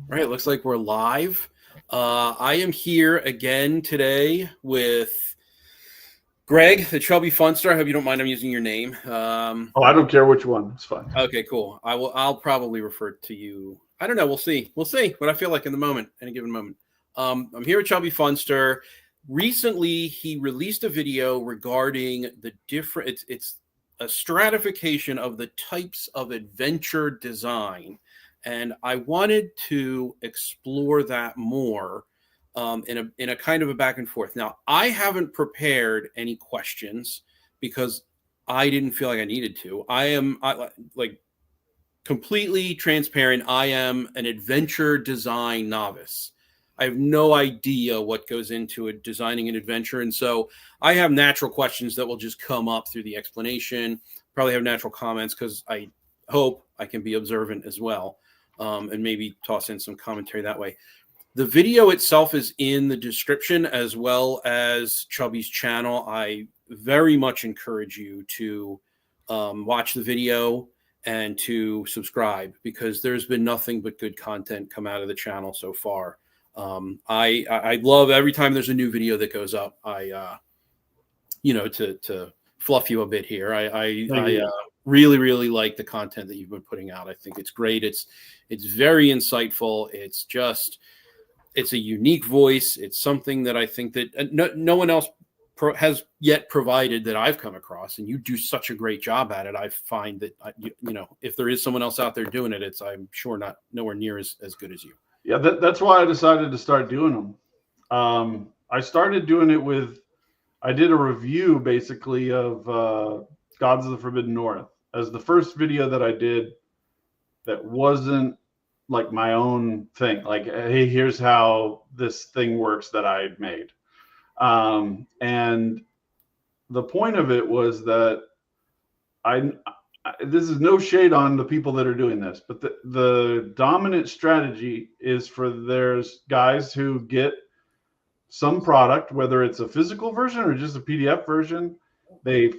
Right, looks like we're live. I am here again today with Greg, the Chubby Funster. I hope you don't mind I'm using your name. Oh, I don't care which one. It's fine. Okay, cool. I'll probably refer to you. I don't know. We'll see. We'll see what I feel like in the moment, any given moment. I'm here with Chubby Funster. Recently, he released a video regarding the different. It's a stratification of the types of adventure design, and I wanted to explore that more in a kind of a back and forth. Now, I haven't prepared any questions because I didn't feel like I needed to. Like completely transparent. I am an adventure design novice. I have no idea what goes into designing an adventure. And so I have natural questions that will just come up through the explanation. Probably have natural comments because I hope I can be observant as well, and maybe toss in some commentary that way. The video itself is in the description as well as Chubby's channel. I very much encourage you to watch the video and to subscribe because there's been nothing but good content come out of the channel so far. I love every time there's a new video that goes up. To fluff you a bit here, I really like the content that you've been putting out. I think it's great. It's very insightful. It's a unique voice. It's something that I think that no one else has yet provided that I've come across, and you do such a great job at it. I find that if there is someone else out there doing it, I'm sure nowhere near as good as you. Yeah, that's why I decided to start doing them. I started doing it I did a review basically of Gods of the Forbidden North as the first video that I did that wasn't like my own thing. Like, hey, here's how this thing works that I made. And the point of it was that this is no shade on the people that are doing this, but the dominant strategy is there's guys who get some product, whether it's a physical version or just a PDF version, they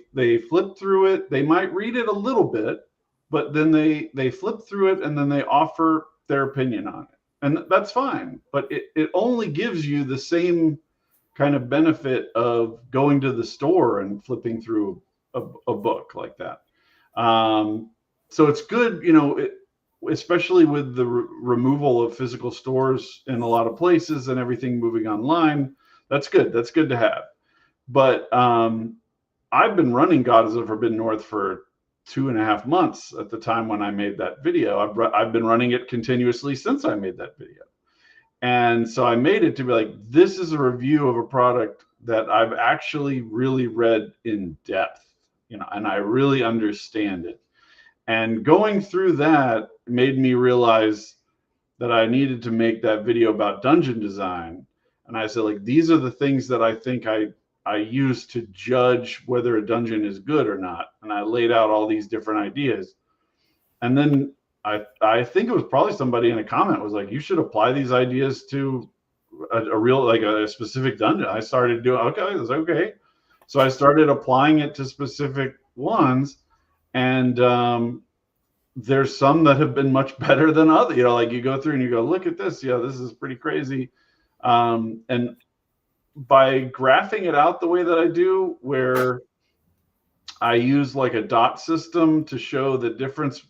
flip through it. They might read it a little bit, but then they flip through it and then they offer their opinion on it. And that's fine, but it only gives you the same kind of benefit of going to the store and flipping through a book like that. So it's good, especially with the removal of physical stores in a lot of places and everything moving online. That's good. That's good to have. But I've been running Gods of the Forbidden North for 2.5 months at the time when I made that video. I've been running it continuously since I made that video. And so I made it to be like, this is a review of a product that I've actually really read in depth, and I really understand it. And going through that made me realize that I needed to make that video about dungeon design. And I said, like, these are the things that I think I use to judge whether a dungeon is good or not. And I laid out all these different ideas. And then I think it was probably somebody in a comment was like, you should apply these ideas to a real, like a specific dungeon. I started doing, okay. So I started applying it to specific ones. And there's some that have been much better than others. Like you go through and you go, look at this. Yeah, this is pretty crazy. And by graphing it out the way that I do, where I use like a dot system to show the difference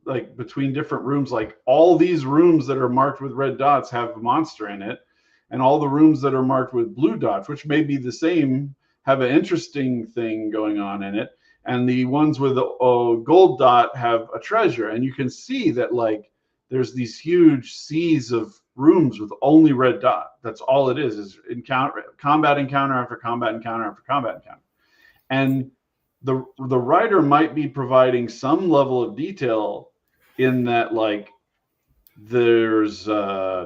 like between different rooms, like all these rooms that are marked with red dots have a monster in it, and all the rooms that are marked with blue dots, which may be the same, have an interesting thing going on in it, and the ones with a gold dot have a treasure. And you can see that like there's these huge seas of rooms with only red dot. That's all it is combat encounter after combat encounter after combat encounter. And the writer might be providing some level of detail in that, like there's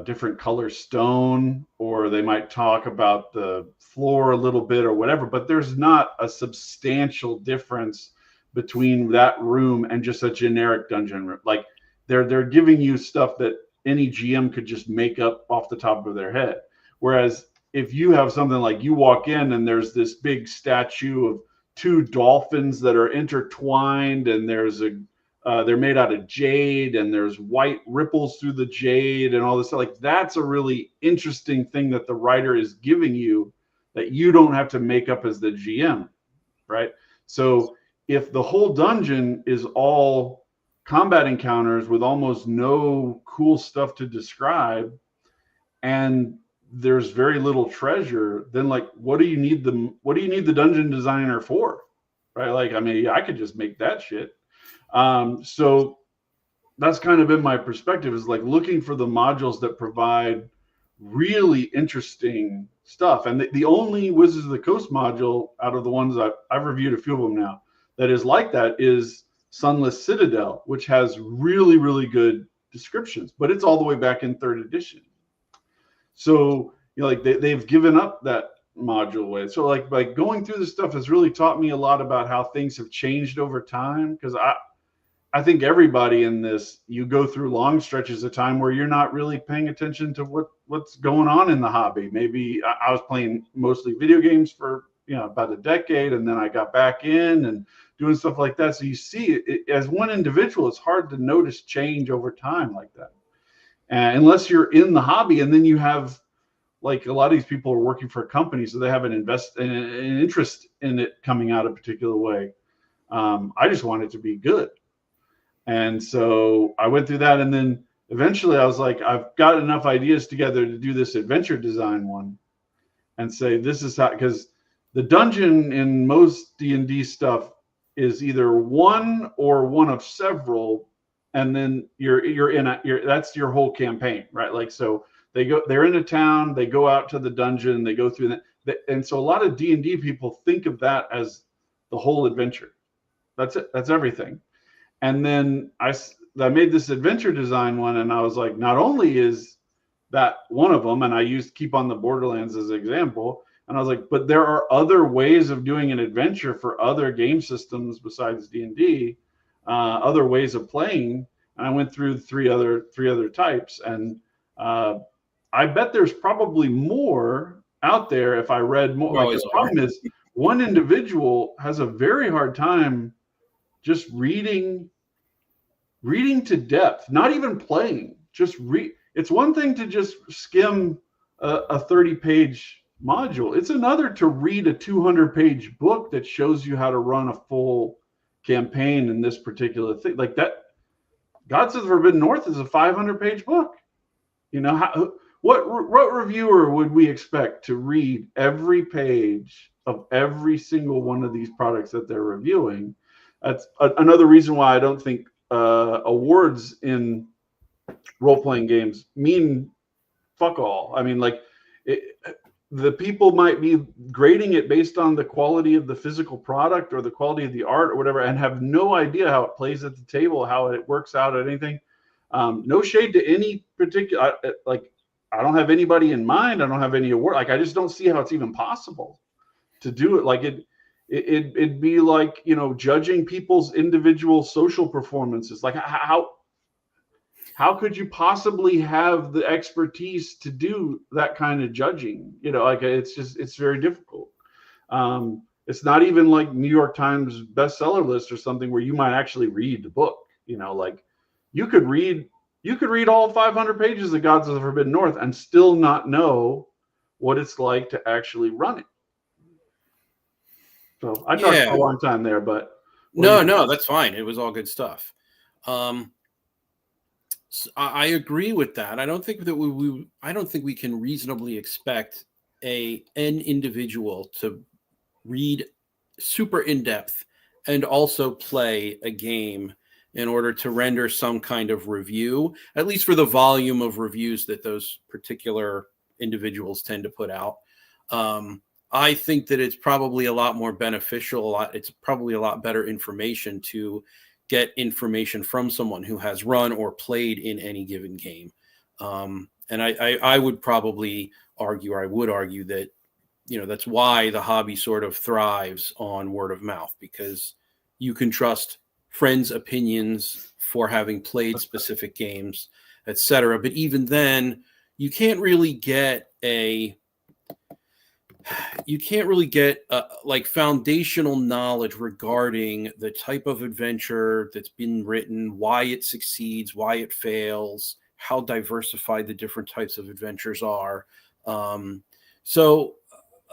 different color stone, or they might talk about the floor a little bit or whatever, but there's not a substantial difference between that room and just a generic dungeon room. Like they're giving you stuff that any GM could just make up off the top of their head. Whereas if you have something like you walk in and there's this big statue of 2 dolphins that are intertwined, and there's they're made out of jade, and there's white ripples through the jade and all this. Like, that's a really interesting thing that the writer is giving you that you don't have to make up as the GM, right? So if the whole dungeon is all combat encounters with almost no cool stuff to describe, and there's very little treasure, then like, what do you need the dungeon designer for, right? Like, I mean, I could just make that shit. So that's kind of been my perspective, is like looking for the modules that provide really interesting stuff. And the only Wizards of the Coast module out of the ones I've reviewed a few of them now that is like that is Sunless Citadel, which has really, really good descriptions, but it's all the way back in 3rd edition. So, you know, like they've given up that module way. So like going through this stuff has really taught me a lot about how things have changed over time. Because I think everybody in this, you go through long stretches of time where you're not really paying attention to what's going on in the hobby. Maybe I was playing mostly video games for, you know, about a decade, and then I got back in and doing stuff like that. So you see it as one individual, it's hard to notice change over time like that. Unless you're in the hobby, and then you have, like, a lot of these people are working for a company, so they have an interest in it coming out a particular way. I just want it to be good. And so I went through that, and then eventually I was like, I've got enough ideas together to do this adventure design one and say, this is how, because the dungeon in most D&D stuff is either one or one of several, and then that's your whole campaign, right? Like, so they're in a town, they go out to the dungeon, they go through that. And so a lot of D&D people think of that as the whole adventure. That's it. That's everything. And then I made this adventure design one, and I was like, not only is that one of them, and I used Keep on the Borderlands as an example, and I was like, but there are other ways of doing an adventure for other game systems besides D&D, other ways of playing. And I went through three other types, and I bet there's probably more out there if I read more. Like, the problem is one individual has a very hard time just reading to depth, not even playing, just read. It's one thing to just skim a 30-page module. It's another to read a 200-page book that shows you how to run a full campaign in this particular thing. Like that, Gods of the Forbidden North is a 500-page book. You know, what reviewer would we expect to read every page of every single one of these products that they're reviewing? That's another reason why I don't think awards in role-playing games mean fuck all. I mean, like, the people might be grading it based on the quality of the physical product or the quality of the art or whatever, and have no idea how it plays at the table, how it works out at anything. No shade to any particular, like, I don't have anybody in mind. I don't have any award. Like, I just don't see how it's even possible to do it. Like, it'd be like, you know, judging people's individual social performances. Like, how could you possibly have the expertise to do that kind of judging? You know, like, it's very difficult. It's not even like New York Times bestseller list or something where you might actually read the book. You know, like, you could read all 500 pages of Gods of the Forbidden North and still not know what it's like to actually run it. So I talked for a long time there, but no, that's fine. It was all good stuff. So I agree with that. I don't think that I don't think we can reasonably expect an individual to read super in depth and also play a game in order to render some kind of review, at least for the volume of reviews that those particular individuals tend to put out. I think that it's probably a lot more beneficial. It's probably a lot better information to get information from someone who has run or played in any given game. And I would probably argue, or I would argue that, you know, that's why the hobby sort of thrives on word of mouth, because you can trust friends' opinions for having played specific games, etc. But even then, you can't really get a you can't really get like foundational knowledge regarding the type of adventure that's been written, why it succeeds, why it fails, how diversified the different types of adventures are. So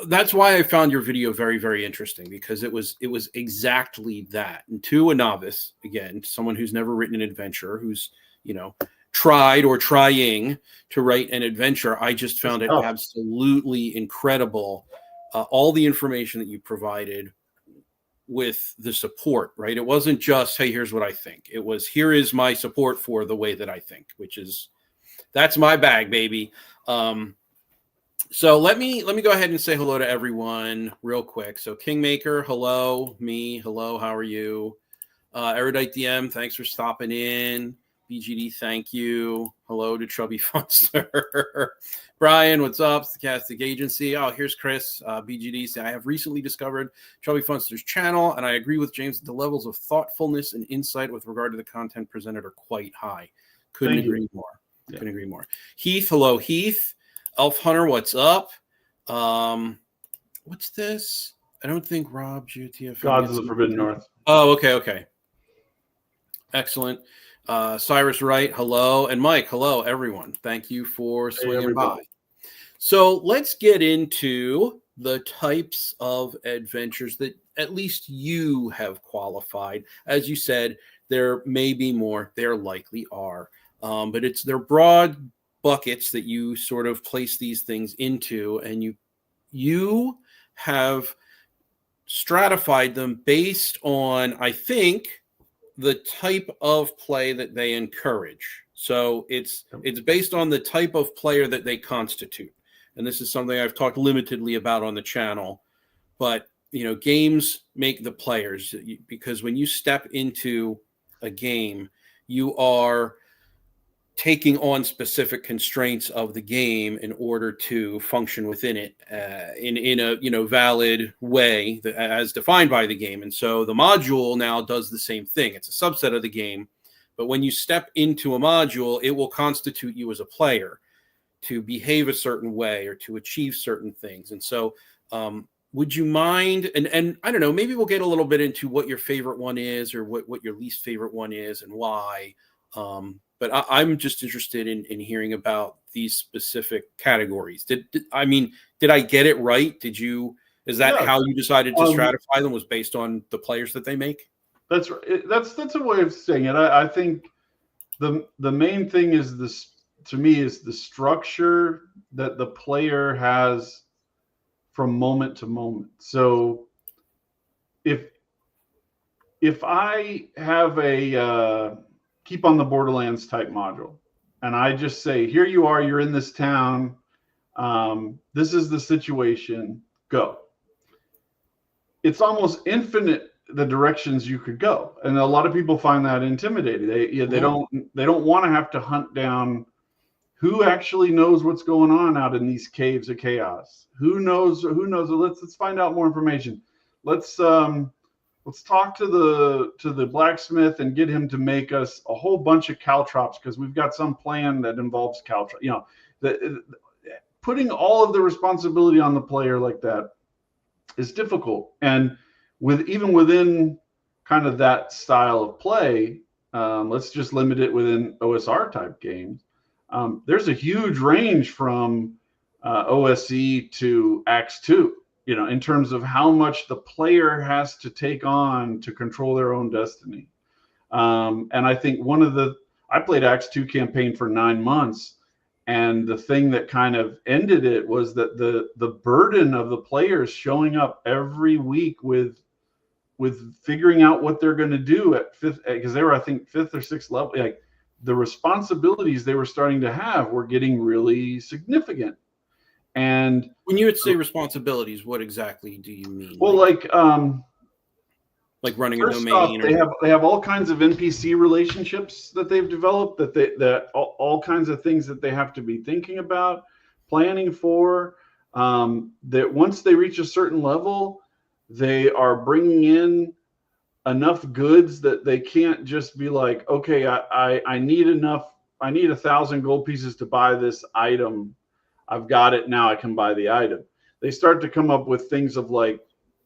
that's why I found your video very, very interesting, because it was exactly that. And to a novice, again, someone who's never written an adventure, who's, you know, tried or trying to write an adventure, I just found it absolutely incredible. All the information that you provided with the support, right? It wasn't just, hey, here's what I think. It was, here is my support for the way that I think, which is, that's my bag, baby. So let me go ahead and say hello to everyone real quick. So Kingmaker, hello. Me, hello. How are you? Erudite DM, thanks for stopping in. BGD, thank you. Hello to Chubby Funster. Brian, what's up? Stochastic Agency. Oh, here's Chris. BGD, I have recently discovered Chubby Funster's channel, and I agree with James that the levels of thoughtfulness and insight with regard to the content presented are quite high. Couldn't agree more. Yeah. Couldn't agree more. Heath, hello, Heath. Elf Hunter, what's up? What's this? I don't think Rob GTF. Gods of the Forbidden North. Oh, okay. Excellent. Cyrus Wright, hello. And Mike, hello, everyone. Thank you for swinging by. So let's get into the types of adventures that at least you have qualified. As you said, there may be more. There likely are. But they're broad buckets that you sort of place these things into, and you have stratified them based on, I think, the type of play that they encourage. So it's based on the type of player that they constitute. And this is something I've talked limitedly about on the channel. But, you know, games make the players, because when you step into a game, you are taking on specific constraints of the game in order to function within it in a valid way as defined by the game. And so the module now does the same thing. It's a subset of the game, but when you step into a module, it will constitute you as a player to behave a certain way or to achieve certain things. And so would you mind, and I don't know, maybe we'll get a little bit into what your favorite one is, or what your least favorite one is and why. But I'm just interested in hearing about these specific categories. Did I get it right? Is that how you decided to stratify them, was based on the players that they make? That's right. That's a way of saying it. I think the main thing is this, to me, is the structure that the player has from moment to moment. So if I have a Keep on the Borderlands type module, and I just say, here you are, you're in this town, this is the situation, go. It's almost infinite the directions you could go, and a lot of people find that intimidating. They don't want to have to hunt down who actually knows what's going on out in these caves of chaos. Who knows? Let's find out more information. Let's talk to the blacksmith and get him to make us a whole bunch of caltrops, because we've got some plan that involves caltrops. You know, putting all of the responsibility on the player like that is difficult. And even within kind of that style of play, let's just limit it within OSR type games. There's a huge range from OSE to Acts 2. You know, in terms of how much the player has to take on to control their own destiny. And I think I played Acts 2 campaign for 9 months, and the thing that kind of ended it was that the burden of the players showing up every week with figuring out what they're going to do at fifth, because they were, I think, 5th or 6th level. Like, the responsibilities they were starting to have were getting really significant. And when you would say responsibilities, what exactly do you mean? Well, like running a domain. Off, they have all kinds of NPC relationships that they've developed, that all kinds of things that they have to be thinking about, planning for. That once they reach a certain level, they are bringing in enough goods that they can't just be like, okay, I need 1,000 gold pieces to buy this item. I've got it now. I can buy the item. they start to come up with things of like,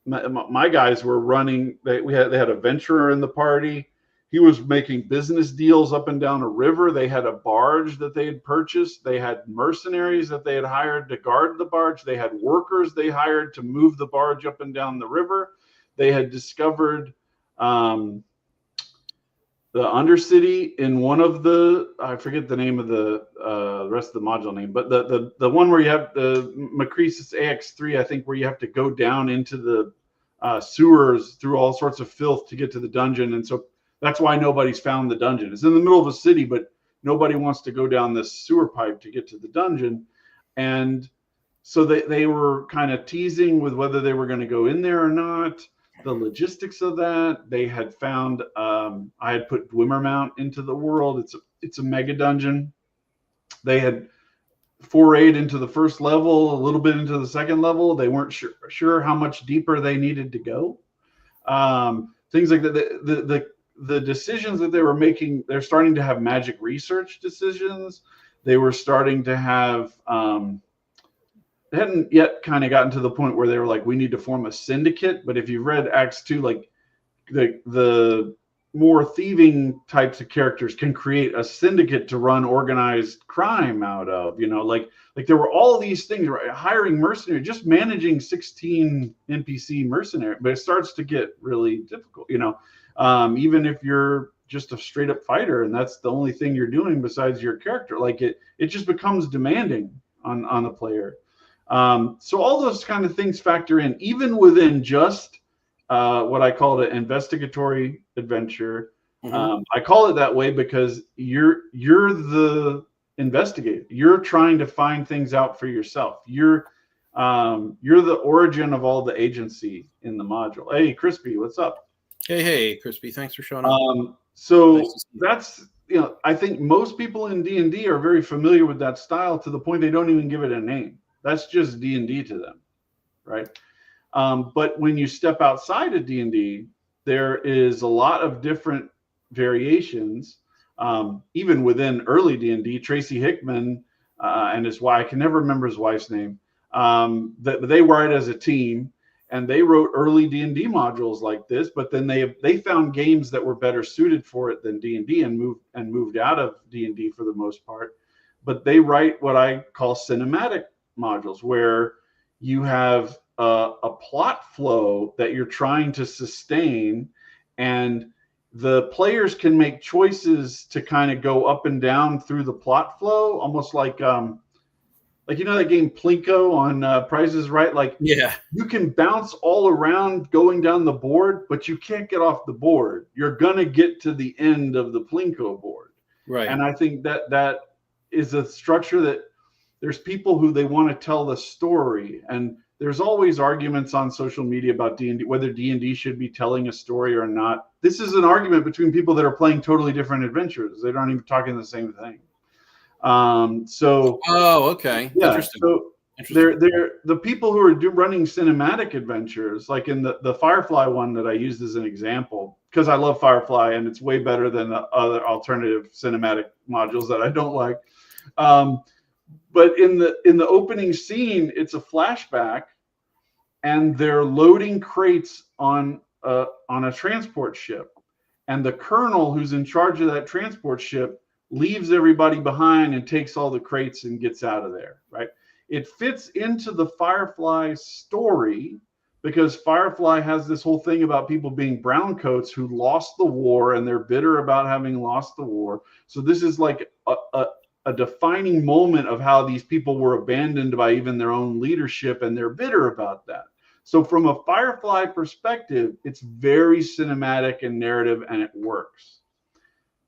my guys were running. They had a venturer in the party. He was making business deals up and down a river. They had a barge that they had purchased. They had mercenaries that they had hired to guard the barge. They had workers they hired to move the barge up and down the river. They had discovered the Undercity in one of the, I forget the name of the rest of the module name, but the one where you have the Macresis AX3, I think, where you have to go down into the sewers through all sorts of filth to get to the dungeon. And so that's why nobody's found the dungeon. It's in the middle of a city, but nobody wants to go down this sewer pipe to get to the dungeon. And so they were kind of teasing with whether they were going to go in there or not. The logistics of that. They had found, I had put Dwimmermount into the world. It's a mega dungeon. They had forayed into the first level, a little bit into the second level. They weren't sure how much deeper they needed to go. Things like that. The decisions that they were making, they're starting to have magic research decisions. They were starting to have, they hadn't yet kind of gotten to the point where they were like, we need to form a syndicate. But if you've read Acts 2, like the more thieving types of characters can create a syndicate to run organized crime out of, like there were all of these things, right? Hiring mercenaries, just managing 16 NPC mercenaries, but it starts to get really difficult, even if you're just a straight up fighter and that's the only thing you're doing besides your character, like it just becomes demanding on the player. So all those kind of things factor in, even within just what I call an investigatory adventure. Mm-hmm. I call it that way because you're the investigator. You're trying to find things out for yourself. You're the origin of all the agency in the module. Hey, Crispy, what's up? Hey, Crispy, thanks for showing up. So nice that's, I think most people in D&D are very familiar with that style to the point they don't even give it a name. That's just D&D to them, right? But when you step outside of D&D, there is a lot of different variations. Even within early D&D, Tracy Hickman and his wife, I can never remember his wife's name, they write as a team, and they wrote early D&D modules like this. But then they found games that were better suited for it than D&D and moved out of D&D for the most part. But they write what I call cinematic modules, where you have a plot flow that you're trying to sustain, and the players can make choices to kind of go up and down through the plot flow, almost like that game Plinko on Price is Right. Like, yeah, you can bounce all around going down the board, but you can't get off the board. You're gonna get to the end of the Plinko board, right? And I think that is a structure that there's people who they want to tell the story, and there's always arguments on social media about D&D, whether D&D should be telling a story or not. This is an argument between people that are playing totally different adventures. They aren't even talking the same thing. Okay. Yeah. Interesting. So they're the people who are running cinematic adventures, like in the Firefly one that I used as an example, because I love Firefly and it's way better than the other alternative cinematic modules that I don't like. But in the opening scene, it's a flashback, and they're loading crates on a transport ship, and the colonel who's in charge of that transport ship leaves everybody behind and takes all the crates and gets out of there. Right? It fits into the Firefly story because Firefly has this whole thing about people being browncoats who lost the war and they're bitter about having lost the war. So this is like a defining moment of how these people were abandoned by even their own leadership, and they're bitter about that. So from a Firefly perspective, it's very cinematic and narrative, and it works.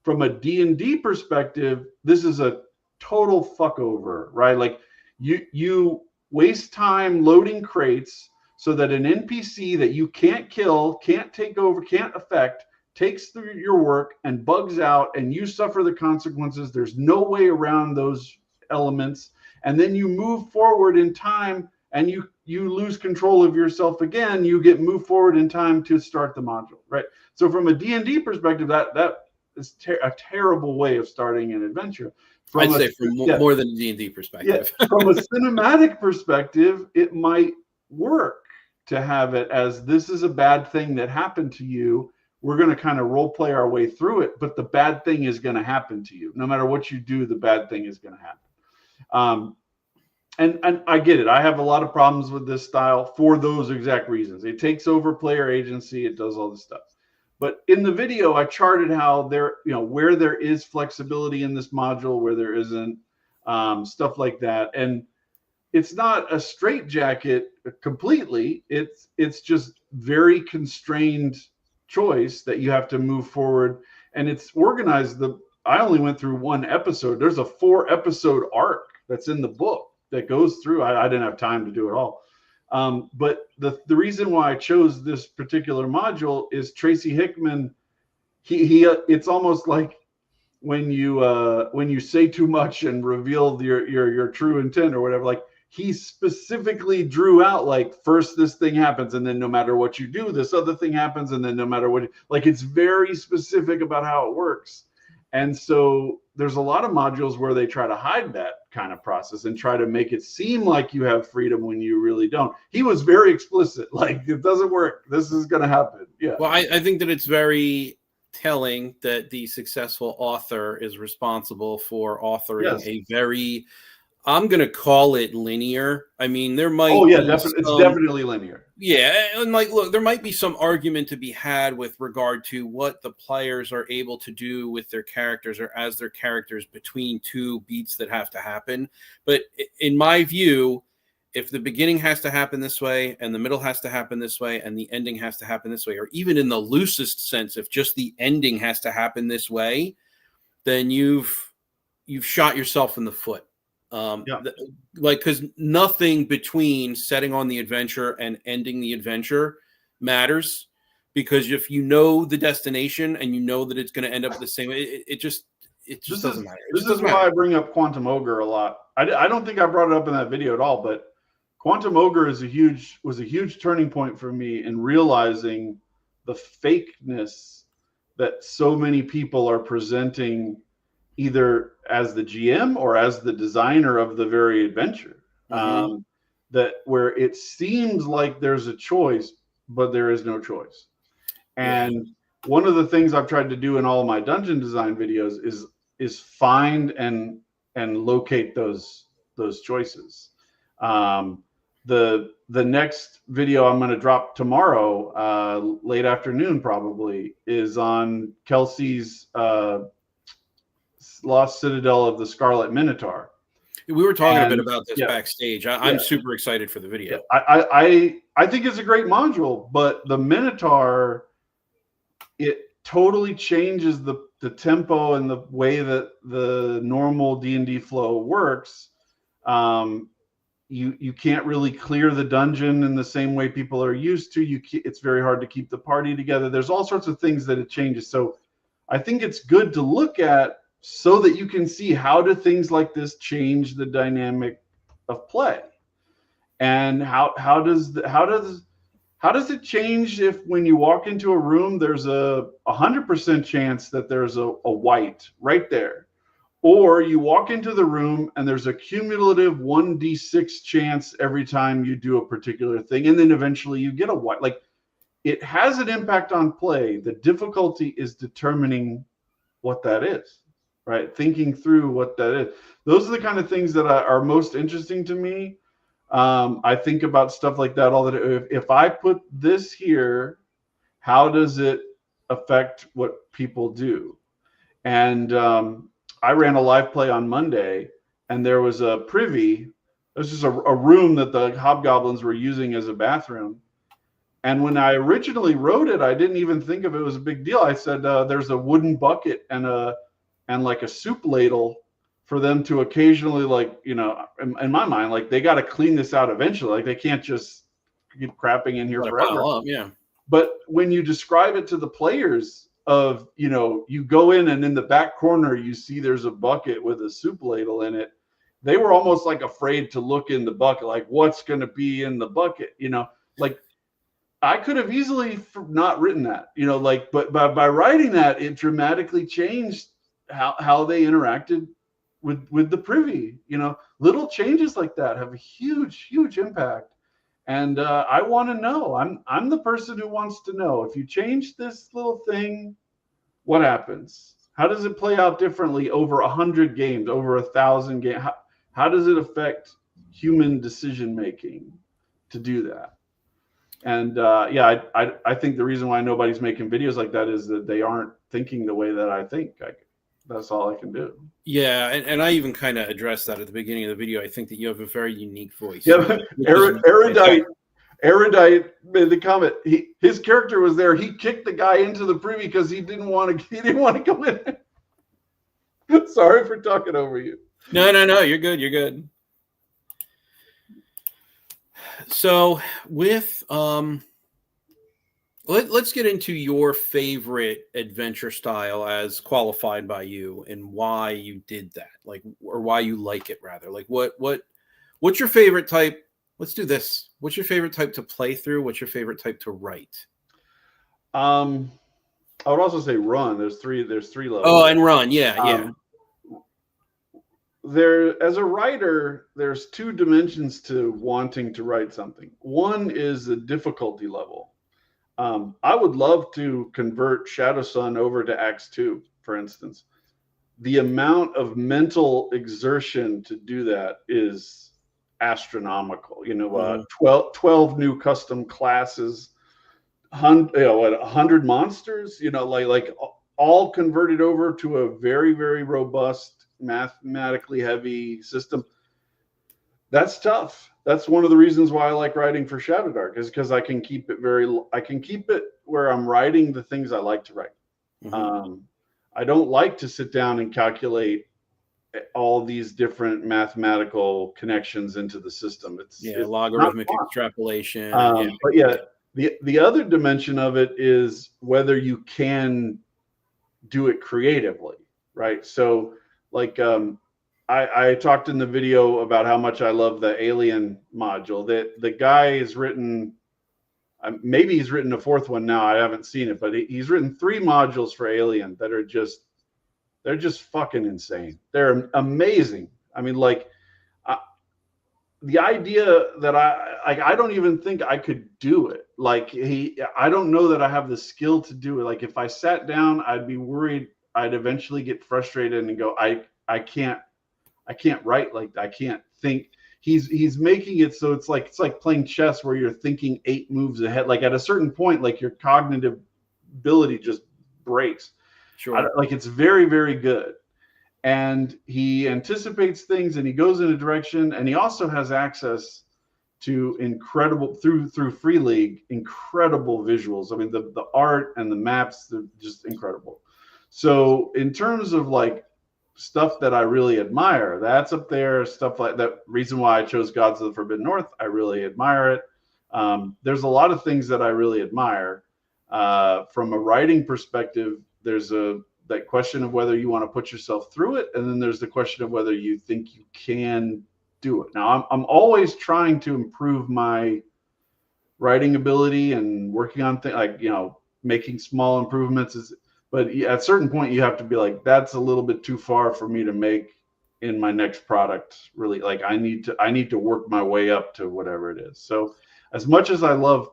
From a D&D perspective, this is a total fuck over, right? Like you waste time loading crates so that an NPC that you can't kill, can't take over, can't affect, takes through your work and bugs out, and you suffer the consequences. There's no way around those elements. And then you move forward in time and you lose control of yourself again. You get moved forward in time to start the module, right? So from a D&D perspective, that is a terrible way of starting an adventure. I'd say from more than a D&D perspective. Yeah, from a cinematic perspective, it might work to have it as this is a bad thing that happened to you. We're going to kind of role play our way through it, but the bad thing is going to happen to you. No matter what you do, the bad thing is going to happen. And I get it. I have a lot of problems with this style for those exact reasons. It takes over player agency. It does all this stuff. But in the video, I charted how there, where there is flexibility in this module, where there isn't, stuff like that. And it's not a straitjacket completely. It's just very constrained choice that you have to move forward. And it's organized. I only went through one episode. There's a 4-episode arc that's in the book that goes through. I didn't have time to do it all. But the reason why I chose this particular module is Tracy Hickman. It's almost like when you say too much and reveal your true intent or whatever, like he specifically drew out, like, first this thing happens, and then no matter what you do, this other thing happens, and then no matter what, like, it's very specific about how it works. And so there's a lot of modules where they try to hide that kind of process and try to make it seem like you have freedom when you really don't. He was very explicit, like, it doesn't work. This is going to happen. Yeah. Well, I think that it's very telling that the successful author is responsible for authoring a very, I'm going to call it linear. I mean, there might it's definitely linear. Yeah, and like, look, there might be some argument to be had with regard to what the players are able to do with their characters or as their characters between two beats that have to happen. But in my view, if the beginning has to happen this way and the middle has to happen this way and the ending has to happen this way, or even in the loosest sense, if just the ending has to happen this way, then you've shot yourself in the foot. Because nothing between setting on the adventure and ending the adventure matters, because if you know the destination and you know that it's going to end up the same, it just doesn't matter. This is why I bring up Quantum Ogre a lot. I don't think I brought it up in that video at all, but Quantum Ogre was a huge turning point for me in realizing the fakeness that so many people are presenting, either as the GM or as the designer of the very adventure. That where it seems like there's a choice, but there is no choice. And one of the things I've tried to do in all of my dungeon design videos is find and locate those choices. The next video I'm going to drop tomorrow, late afternoon probably, is on Kelsey's Lost Citadel of the Scarlet Minotaur. We were talking a bit about this backstage. I'm super excited for the video. I think it's a great module, but the Minotaur, it totally changes the tempo and the way that the normal D&D flow works. You can't really clear the dungeon in the same way people are used to. It's very hard to keep the party together. There's all sorts of things that it changes. So I think it's good to look at so that you can see how do things like this change the dynamic of play, and how does it change if when you walk into a room there's a 100% chance that there's a white right there, or you walk into the room and there's a cumulative 1d6 chance every time you do a particular thing, and then eventually you get a white. Like, it has an impact on play. The difficulty is determining what that is. Right, thinking through what that is. Those are the kind of things that are most interesting to me. I think about stuff like that all the time. If I put this here, how does it affect what people do? And I ran a live play on Monday, and there was a privy. This just a room that the hobgoblins were using as a bathroom. And when I originally wrote it, I didn't even think of it was a big deal. I said there's a wooden bucket and like a soup ladle for them to occasionally, like, in my mind, like, they got to clean this out eventually. Like, they can't just keep crapping in here forever. But when you describe it to the players of, you go in and in the back corner, you see there's a bucket with a soup ladle in it. They were almost like afraid to look in the bucket, like, what's going to be in the bucket? Like, I could have easily not written that, but by writing that, it dramatically changed how they interacted with the privy. Little changes like that have a huge impact. And I want to know. I'm the person who wants to know. If you change this little thing, what happens? How does it play out differently over 100 games, over 1,000 games? How does it affect human decision making to do that? And yeah, I think the reason why nobody's making videos like that is that they aren't thinking the way that I think. That's all I can do. Yeah, and I even kind of addressed that at the beginning of the video. I think that you have a very unique voice. Yeah, Erudite made the comment. His character was there. He kicked the guy into the privy because he didn't want to go in. Sorry for talking over you. No, you're good. You're good. So with let's get into your favorite adventure style as qualified by you and why you did that, like, or why you like it rather. Like what's your favorite type? Let's do this. What's your favorite type to play through? What's your favorite type to write? I would also say run. There's three levels. Oh, and run. Yeah. There, as a writer, there's two dimensions to wanting to write something. One is the difficulty level. I would love to convert Shadow Sun over to Acts 2, for instance. The amount of mental exertion to do that is astronomical. 12 new custom classes, 100 monsters, like all converted over to a very, very robust, mathematically heavy system. That's tough. That's one of the reasons why I like writing for Shadow Dark, is because I can keep it where I'm writing the things I like to write. Mm-hmm. I don't like to sit down and calculate all these different mathematical connections into the system. It's logarithmic extrapolation. But yeah, the other dimension of it is whether you can do it creatively, right? So like I talked in the video about how much I love the Alien module. That the guy has written, maybe he's written a fourth one now. I haven't seen it, but he's written 3 modules for Alien that are they're just fucking insane. They're amazing. I mean, like the idea that I don't even think I could do it. Like I don't know that I have the skill to do it. Like if I sat down, I'd be worried I'd eventually get frustrated and go, I can't write like that. I can't think. He's making it so it's like playing chess where you're thinking 8 moves ahead. Like at a certain point, like your cognitive ability just breaks. Sure. Like it's very, very good. And he anticipates things and he goes in a direction, and he also has access to incredible through Free League, incredible visuals. I mean, the art and the maps, they're just incredible. So in terms of like stuff that I really admire, that's up there. Stuff like that. Reason why I chose Gods of the Forbidden North, I really admire it. There's a lot of things that I really admire. From a writing perspective, there's that question of whether you want to put yourself through it, and then there's the question of whether you think you can do it. Now, I'm always trying to improve my writing ability and working on things like making small improvements. But at a certain point, you have to be like, that's a little bit too far for me to make in my next product. Really, like I need to work my way up to whatever it is. So, as much as I love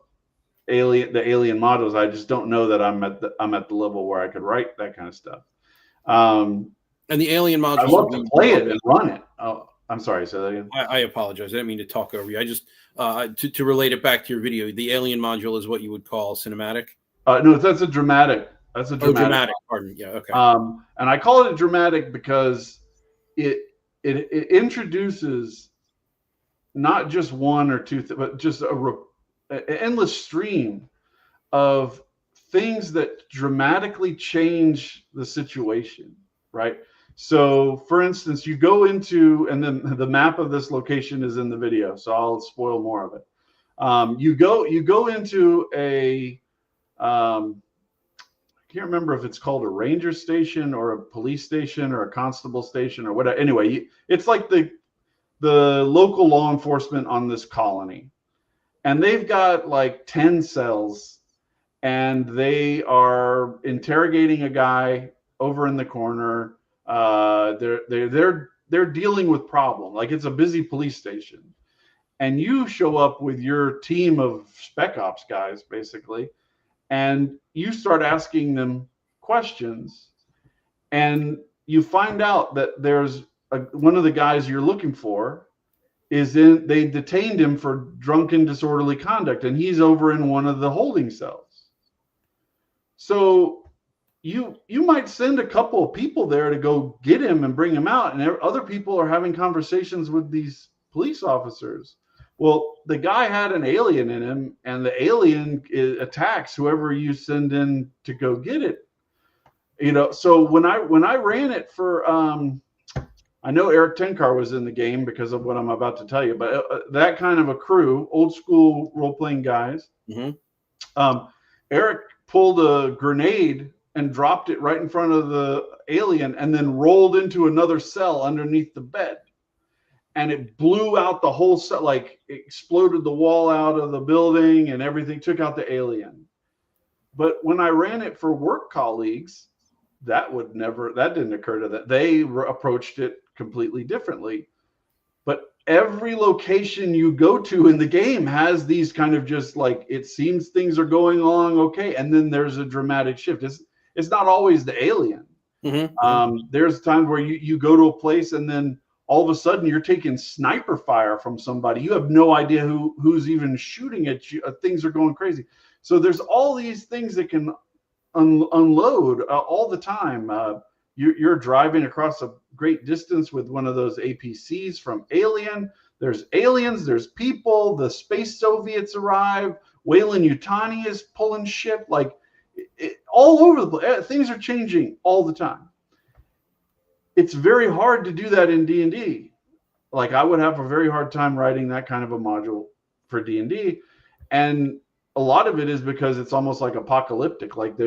the Alien models, I just don't know that I'm at the level where I could write that kind of stuff. And the Alien modules, I love to play it and run it. Oh, I'm sorry, say that again. I apologize. I didn't mean to talk over you. I just to relate it back to your video, the Alien module is what you would call cinematic. No, that's a dramatic. That's a dramatic. Oh, dramatic. Pardon. Yeah. Okay. And I call it a dramatic because it introduces not just one or two, but just an endless stream of things that dramatically change the situation, right? So, for instance, you go into, and then the map of this location is in the video, so I'll spoil more of it. You go into a I can't remember if it's called a ranger station or a police station or a constable station or whatever. Anyway, it's like the local law enforcement on this colony, and they've got like 10 cells, and they are interrogating a guy over in the corner. They're dealing with problem. Like it's a busy police station, and you show up with your team of spec ops guys, basically, and you start asking them questions, and you find out that there's one of the guys you're looking for they detained him for drunken disorderly conduct, and he's over in one of the holding cells. So you might send a couple of people there to go get him and bring him out, and other people are having conversations with these police officers. Well, the guy had an alien in him, and the alien attacks whoever you send in to go get it. So when I ran it for I know Eric Tenkar was in the game because of what I'm about to tell you, but that kind of a crew, old school role-playing guys. Mm-hmm. Eric pulled a grenade and dropped it right in front of the alien, and then rolled into another cell underneath the bed, and it blew out the whole cell, like exploded the wall out of the building and everything, took out the alien. But when I ran it for work colleagues, that didn't occur to them. They approached it completely differently. But every location you go to in the game has these kind of just like, it seems things are going along okay, and then there's a dramatic shift. It's not always the alien. Mm-hmm. There's times where you go to a place, and then all of a sudden you're taking sniper fire from somebody. You have no idea who's even shooting at you. Things are going crazy. So there's all these things that can unload all the time. You're driving across a great distance with one of those APCs from Alien. There's aliens, there's people, the space Soviets arrive, Weyland-Yutani is pulling shit, like all over the place. Things are changing all the time. It's very hard to do that in D&D. Like, I would have a very hard time writing that kind of a module for D&D. And a lot of it is because it's almost like apocalyptic. Like,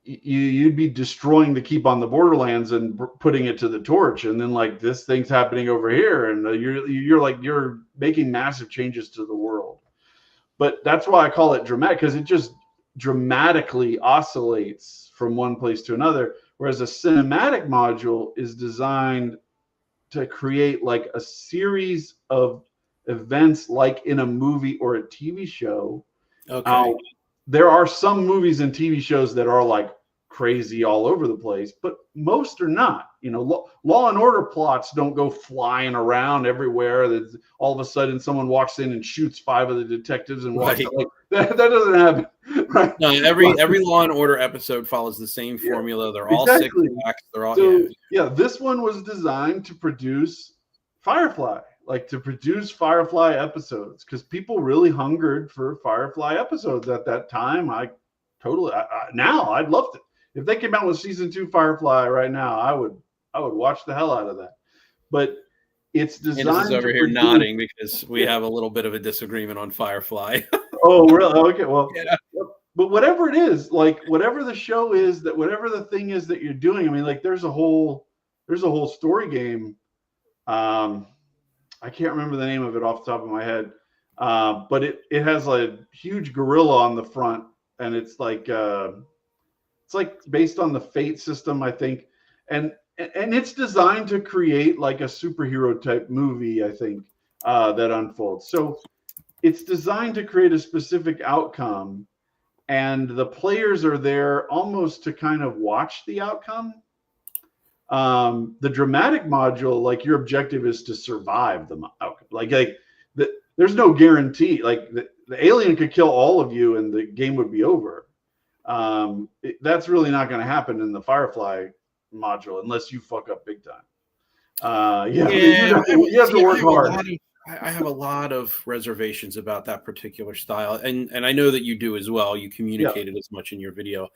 you'd be destroying the keep on the Borderlands and putting it to the torch, and then like this thing's happening over here, and you're making massive changes to the world. But that's why I call it dramatic, because it just dramatically oscillates from one place to another, whereas a cinematic module is designed to create like a series of events like in a movie or a TV show. Okay. There are some movies and TV shows that are like crazy all over the place, but most are not. Law and Order plots don't go flying around everywhere. That all of a sudden someone walks in and shoots 5 of the detectives and walks out. Like, that doesn't happen. Right? No, every Law and Order episode follows the same formula. They're all exactly. 6 acts. They're all This one was designed to produce Firefly. Like, to produce Firefly episodes, because people really hungered for Firefly episodes at that time. Now I'd love to. If they came out with season 2 Firefly right now, I would watch the hell out of that. But it's designed. Candace is over here nodding because we have a little bit of a disagreement on Firefly. Oh, really? Okay. Well, yeah. But whatever it is, like whatever the show is, that whatever the thing is that you're doing, I mean, like there's a whole story game. I can't remember the name of it off the top of my head, but it has a huge gorilla on the front, and it's like based on the Fate system, I think, and it's designed to create like a superhero type movie, I think, that unfolds. So it's designed to create a specific outcome, and the players are there almost to kind of watch the outcome. The dramatic module, like your objective is to survive the outcome. There's no guarantee. Like the alien could kill all of you and the game would be over. That's really not going to happen in the Firefly module unless you fuck up big time. You have to work hard. I have a lot of reservations about that particular style, and I know that you do as well. You communicated as much in your video.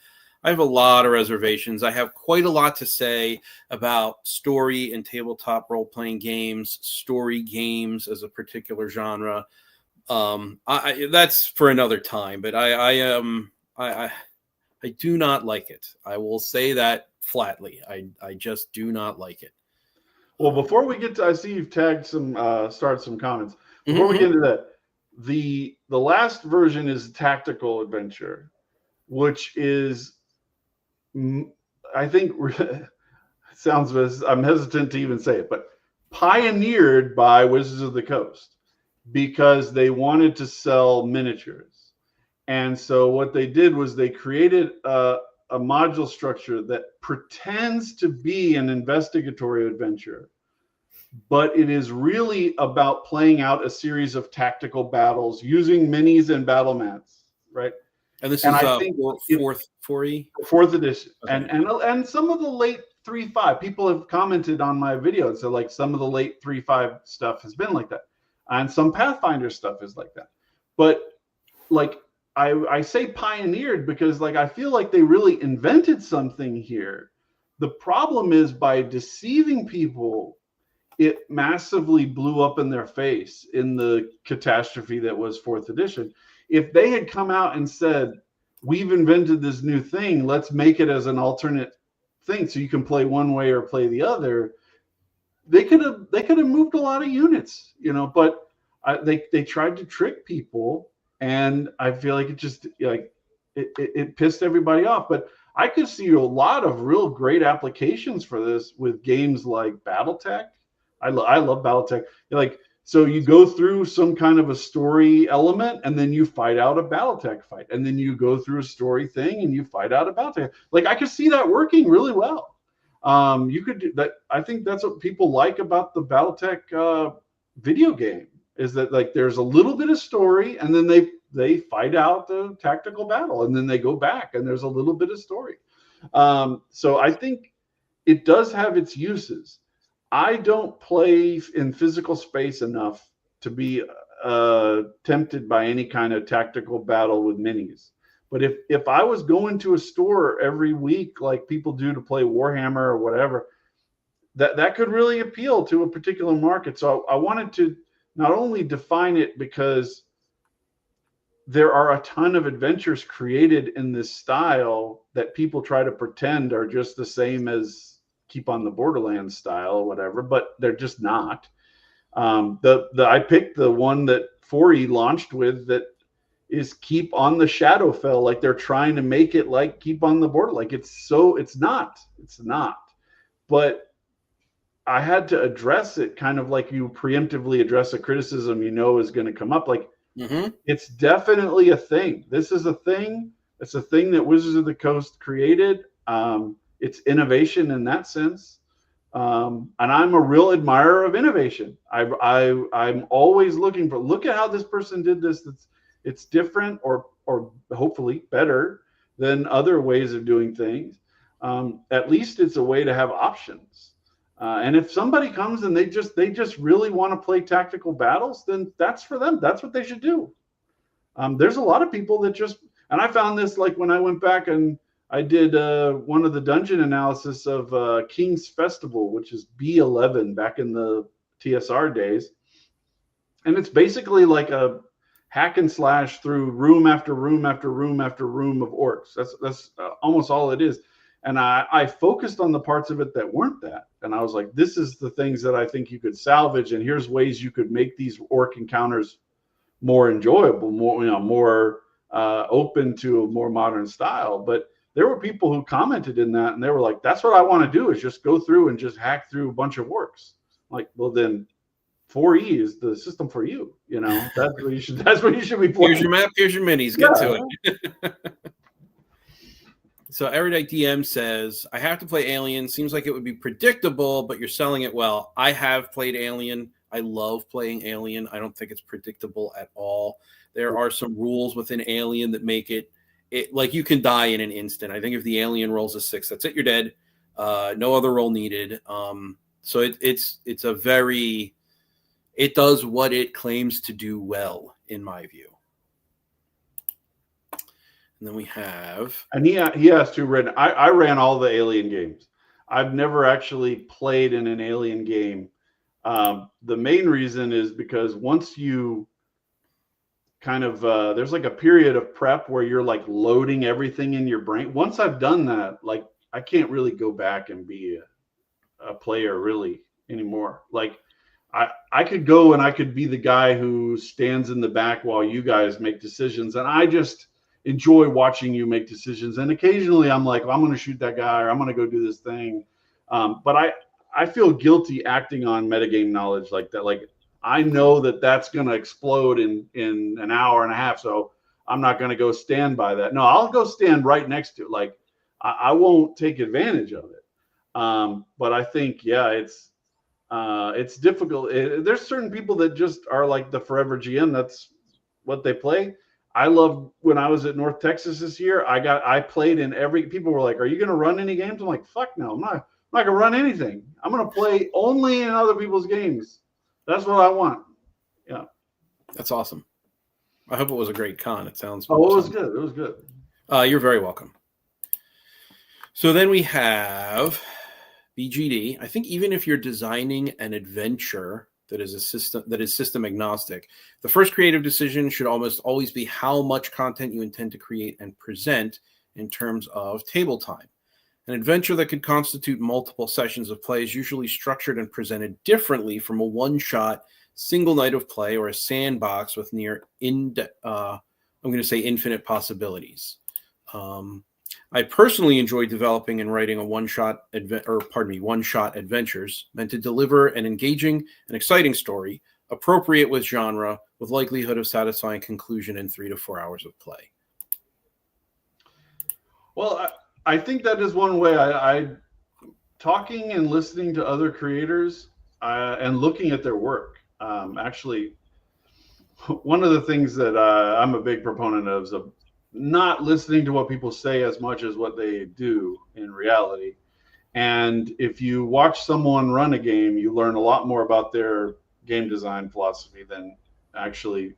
I have a lot of reservations. I have quite a lot to say about story and tabletop role-playing games, story games as a particular genre. That's for another time, but I do not like it. I will say that flatly. I just do not like it. Well, before we get to, I see you've tagged started some comments. Before we get into that, the last version is Tactical Adventure, which is, I think, I'm hesitant to even say it, but pioneered by Wizards of the Coast. because they wanted to sell miniatures. And so what they did was they created a module structure that pretends to be an investigatory adventure, but it is really about playing out a series of tactical battles using minis and battle mats, right? And this And is I think fourth 4E? Fourth edition. Okay. And some of the late 3.5 people have commented on my video and said like some of the late 3.5 stuff has been like that, and some Pathfinder stuff is like that. But like I say pioneered because like I feel like they really invented something here. The problem is by deceiving people, it massively blew up in their face in the catastrophe that was fourth edition. If they had come out and said, we've invented this new thing, let's make it as an alternate thing so you can play one way or play the other, they could have moved a lot of units, you know, but they tried to trick people, and I feel like it just like it pissed everybody off. But I could see a lot of real great applications for this with games like BattleTech. I love BattleTech. Like, so you go through some kind of a story element, and then you fight out a BattleTech fight, and then you go through a story thing, and you fight out a BattleTech. Like, I could see that working really well. You could do that. I think that's what people like about the BattleTech video game, is that like there's a little bit of story, and then they fight out the tactical battle, and then they go back, and there's a little bit of story. So I think it does have its uses. I don't play in physical space enough to be tempted by any kind of tactical battle with minis. But if I was going to a store every week, like people do to play Warhammer or whatever, that could really appeal to a particular market. So I wanted to not only define it because there are a ton of adventures created in this style that people try to pretend are just the same as Keep on the Borderlands style or whatever, but they're just not. I picked the one that 4E launched with that is Keep on the Shadowfell. Like they're trying to make it like Keep on the Border. Like it's not. But I had to address it kind of like you preemptively address a criticism you know is going to come up. Like It's definitely a thing. This is a thing. It's a thing that Wizards of the Coast created. It's innovation in that sense. And I'm a real admirer of innovation. I'm always looking for, look at how this person did this. It's different or hopefully better than other ways of doing things. At least it's a way to have options. And if somebody comes and they just really want to play tactical battles, then that's for them. That's what they should do. There's a lot of people that just, and I found this like when I went back and I did one of the dungeon analysis of King's Festival, which is B11 back in the TSR days. And it's basically like a hack and slash through room after room after room after room of orcs. That's almost all it is. And I focused on the parts of it that weren't that. And I was like, this is the things that I think you could salvage. And here's ways you could make these orc encounters more enjoyable, more open to a more modern style. But there were people who commented in that, and they were like, that's what I want to do, is just go through and just hack through a bunch of orcs. Like, well, then 4E is the system for you. You know, that's what you should be playing. Here's your map, here's your minis. Get to it. So Erudite DM says, I have to play Alien. Seems like it would be predictable, but you're selling it well. I have played Alien. I love playing Alien. I don't think it's predictable at all. There are some rules within Alien that make it like you can die in an instant. I think if the alien rolls a 6, that's it. You're dead. No other roll needed. So it's a very, it does what it claims to do well, in my view. And then we have, and he has to run. I ran all the Alien games. I've never actually played in an Alien game. The main reason is because once you kind of there's like a period of prep where you're like loading everything in your brain. Once I've done that, like I can't really go back and be a player really anymore. Like I could go and I could be the guy who stands in the back while you guys make decisions, and I just enjoy watching you make decisions. And occasionally I'm like, well, I'm going to shoot that guy, or I'm going to go do this thing. But I feel guilty acting on metagame knowledge like that. Like I know that that's going to explode in an hour and a half. So I'm not going to go stand by that. No, I'll go stand right next to it. Like I won't take advantage of it. But I think, yeah, it's difficult. There's certain people that just are like the forever GM. That's what they play. I love when I was at North Texas this year. I played in every. People were like, "Are you going to run any games?" I'm like, "Fuck no, I'm not going to run anything. I'm going to play only in other people's games. That's what I want." Yeah, that's awesome. I hope it was a great con. It sounds. Oh, it was good. It was good. You're very welcome. So then we have BGD. I think even if you're designing an adventure that is system agnostic, the first creative decision should almost always be how much content you intend to create and present in terms of table time. An adventure that could constitute multiple sessions of play is usually structured and presented differently from a one-shot single night of play or a sandbox with infinite possibilities. I personally enjoy developing and writing one-shot adventures meant to deliver an engaging and exciting story, appropriate with genre, with likelihood of satisfying conclusion in 3 to 4 hours of play. Well, I think that is one way. I talking and listening to other creators and looking at their work. Actually, one of the things that I'm a big proponent of is not listening to what people say as much as what they do in reality. And if you watch someone run a game, you learn a lot more about their game design philosophy than actually,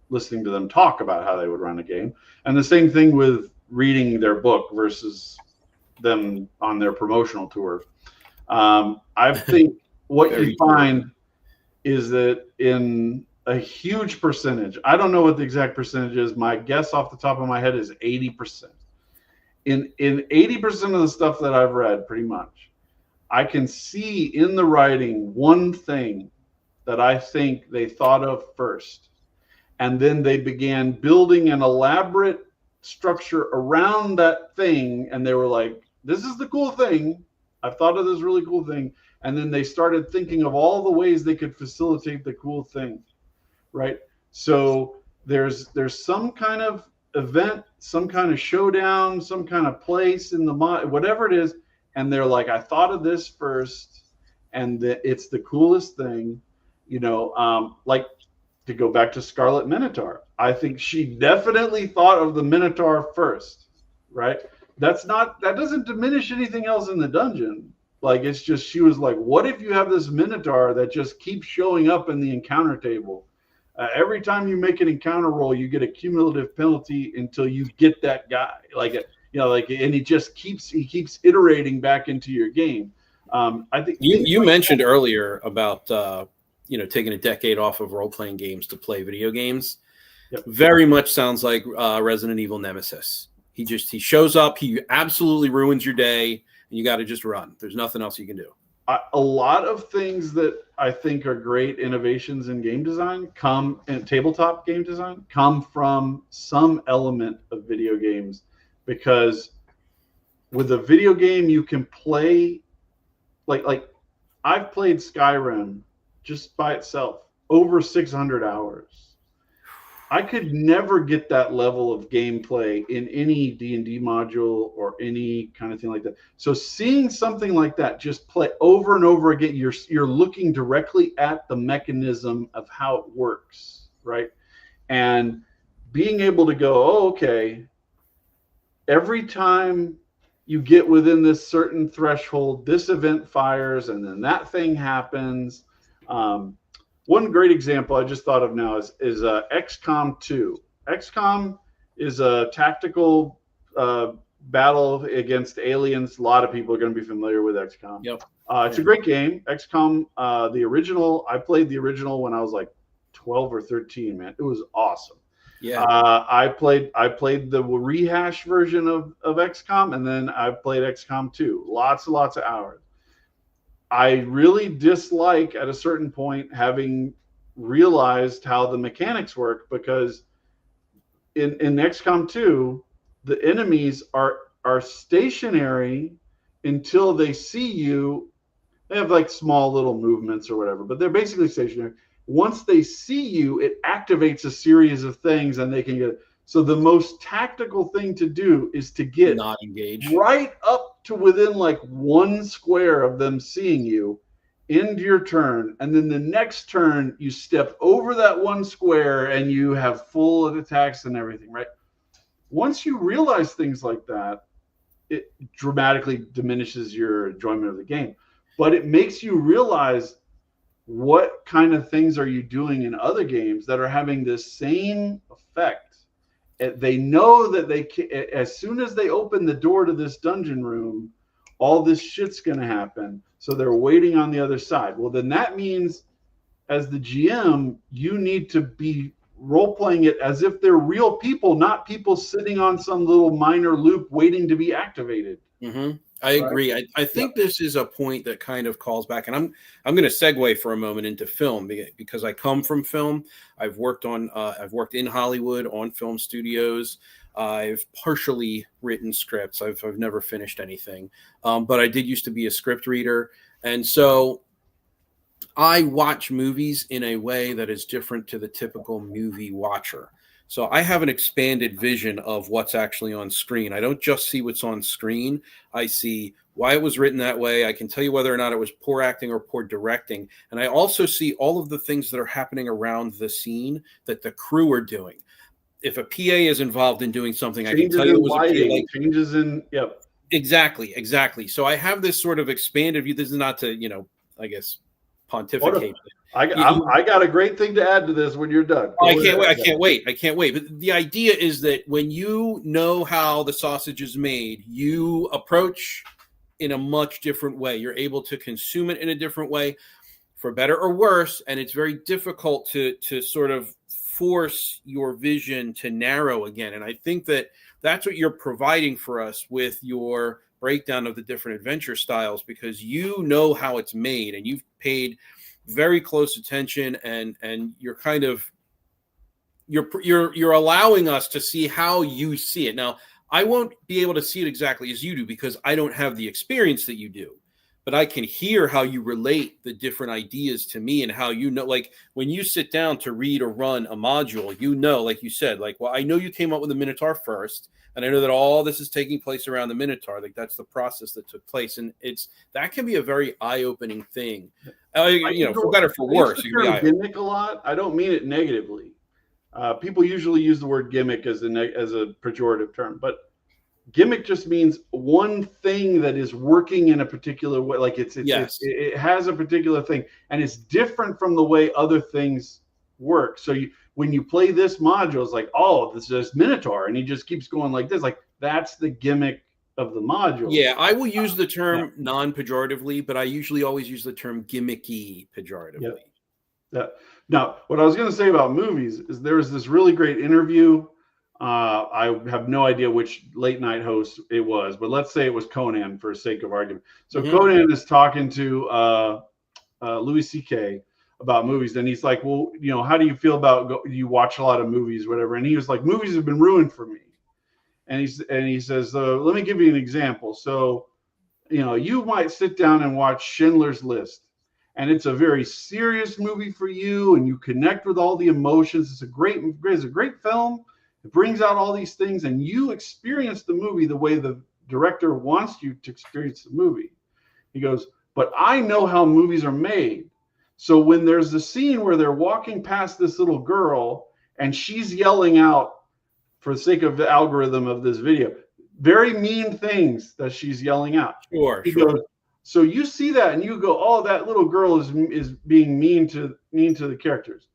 listening to them talk about how they would run a game. And the same thing with reading their book versus them on their promotional tour. I think what you find is that in a huge percentage, I don't know what the exact percentage is. My guess off the top of my head is 80%. In 80% of the stuff that I've read, pretty much, I can see in the writing one thing that I think they thought of first. And then they began building an elaborate structure around that thing. And they were like, this is the cool thing. I've thought of this really cool thing. And then they started thinking of all the ways they could facilitate the cool thing. Right. So there's some kind of event, some kind of showdown, some kind of place in the whatever it is. And they're like, I thought of this first, and it's the coolest thing, like to go back to Scarlet Minotaur. I think she definitely thought of the Minotaur first. Right. That doesn't diminish anything else in the dungeon. Like, it's just, she was like, what if you have this Minotaur that just keeps showing up in the encounter table? Every time you make an encounter roll, you get a cumulative penalty until you get that guy. And he keeps iterating back into your game. I think you mentioned earlier about taking a decade off of role-playing games to play video games. Yep. Very much sounds like Resident Evil Nemesis. He shows up, he absolutely ruins your day, and you got to just run. There's nothing else you can do. A lot of things that I think are great innovations in game design tabletop game design come from some element of video games, because with a video game you can play like I've played Skyrim just by itself over 600 hours. I could never get that level of gameplay in any D&D module or any kind of thing like that. So seeing something like that just play over and over again, you're looking directly at the mechanism of how it works, right? And being able to go, oh, okay, every time you get within this certain threshold, this event fires, and then that thing happens. One great example I just thought of now is XCOM 2. XCOM is a tactical battle against aliens. A lot of people are going to be familiar with XCOM. Yep. It's a great game. XCOM, the original, I played the original when I was like 12 or 13, man. It was awesome. Yeah. I played the rehash version of XCOM, and then I played XCOM 2. Lots and lots of hours. I really dislike at a certain point having realized how the mechanics work, because in XCOM 2, the enemies are stationary until they see you. They have like small little movements or whatever, but they're basically stationary. once they see you, it activates a series of things and they can get it. So the most tactical thing to do is to get Not engage. right up to within like 1 square of them seeing you, end your turn, and then the next turn you step over that 1 square and you have full attacks and everything, right? Once you realize things like that, it dramatically diminishes your enjoyment of the game, but it makes you realize what kind of things are you doing in other games that are having this same effect. They know that they can, as soon as they open the door to this dungeon room, all this shit's going to happen. So they're waiting on the other side. Well, then that means as the GM, you need to be role playing it as if they're real people, not people sitting on some little minor loop waiting to be activated. Mm-hmm. I agree. I think this is a point that kind of calls back, and I'm going to segue for a moment into film because I come from film. I've worked in Hollywood on film studios. I've partially written scripts. I've never finished anything, but I did used to be a script reader, and so I watch movies in a way that is different to the typical movie watcher. So I have an expanded vision of what's actually on screen. I don't just see what's on screen. I see why it was written that way. I can tell you whether or not it was poor acting or poor directing. And I also see all of the things that are happening around the scene that the crew are doing. If a PA is involved in doing something, I can tell you it was lighting, a PA. Changes in, yep. Exactly. So I have this sort of expanded view. This is not to, I guess, pontificate. I got a great thing to add to this when you're done. I can't wait. But the idea is that when you know how the sausage is made, you approach in a much different way. You're able to consume it in a different way, for better or worse. And it's very difficult to sort of force your vision to narrow again. And I think that that's what you're providing for us with your breakdown of the different adventure styles, because you know how it's made and you've paid very close attention, and you're kind of you're allowing us to see how you see it. Now, I won't be able to see it exactly as you do because I don't have the experience that you do, but I can hear how you relate the different ideas to me and how like when you sit down to read or run a module, like you said, like, well, I know you came up with the Minotaur first, and I know that all this is taking place around the Minotaur. Like that's the process that took place, and that can be a very eye-opening thing. For better for worse. Gimmick a lot. I don't mean it negatively. People usually use the word gimmick as a pejorative term, but gimmick just means one thing that is working in a particular way. Like it has a particular thing, and it's different from the way other things work. So when you play this module, it's like, oh, this is Minotaur, and he just keeps going like this. Like that's the gimmick of the module. Yeah, I will use the term non-pejoratively, but I usually always use the term gimmicky pejoratively. Yeah. Now, what I was going to say about movies is there was this really great interview. I have no idea which late night host it was, but let's say it was Conan for sake of argument. So Conan is talking to Louis C.K. about movies, and he's like, well, how do you feel about you watch a lot of movies, whatever? And he was like, movies have been ruined for me. And he says, let me give you an example. So, you might sit down and watch Schindler's List, and it's a very serious movie for you, and you connect with all the emotions. It's a great film. It brings out all these things, and you experience the movie the way the director wants you to experience the movie. He goes, but I know how movies are made. So when there's a scene where they're walking past this little girl and she's yelling out, for the sake of the algorithm of this video, very mean things that she's yelling out. Sure. Goes, so you see that and you go, oh, that little girl is being mean to the characters.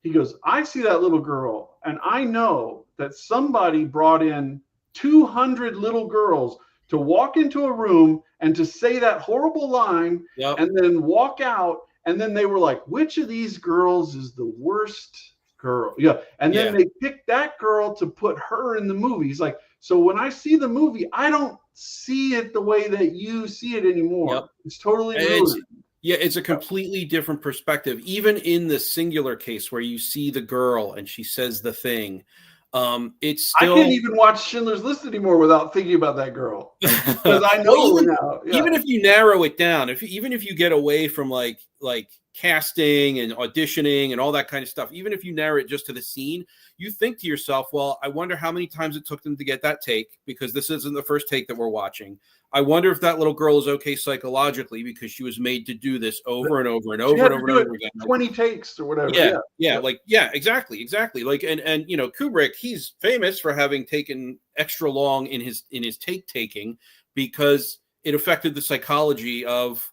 He goes, I see that little girl, and I know that somebody brought in 200 little girls to walk into a room and to say that horrible line and then walk out. And then they were like, which of these girls is the worst girl? Yeah. And then they picked that girl to put her in the movie. He's like, so when I see the movie, I don't see it the way that you see it anymore. It's totally ruined. It's a completely different perspective. Even in the singular case where you see the girl and she says the thing, it's still... I can't even watch Schindler's List anymore without thinking about that girl, because I know now. Even if you narrow it down, even if you get away from like like casting and auditioning and all that kind of stuff, even if you narrow it just to the scene, you think to yourself, well, I wonder how many times it took them to get that take, because this isn't the first take that we're watching. I wonder if that little girl is okay psychologically because she was made to do this over and over and over and over and over again. 20 takes or whatever. Exactly. Like, and you know, Kubrick, he's famous for having taken extra long in his take taking, because it affected the psychology of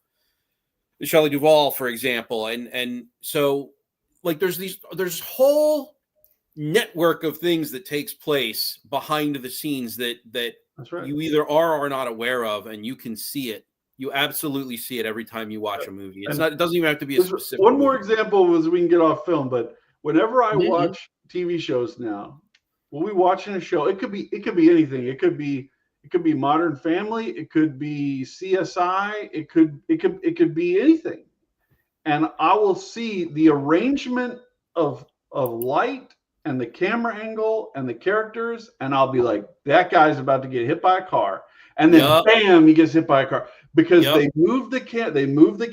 Shelley Duvall, for example. And so, like, there's whole network of things that takes place behind the scenes that That's right. you either are or not aware of, and you can see it. You absolutely see it every time you watch a movie. It doesn't even have to be a specific one more movie. example was, we can get off film, but whenever I watch TV shows now, when we watching a show, it could be anything. It could be Modern Family, it could be CSI, it could be anything. And I will see the arrangement of light and the camera angle and the characters, and I'll be like, that guy's about to get hit by a car. And then bam, he gets hit by a car, because they moved the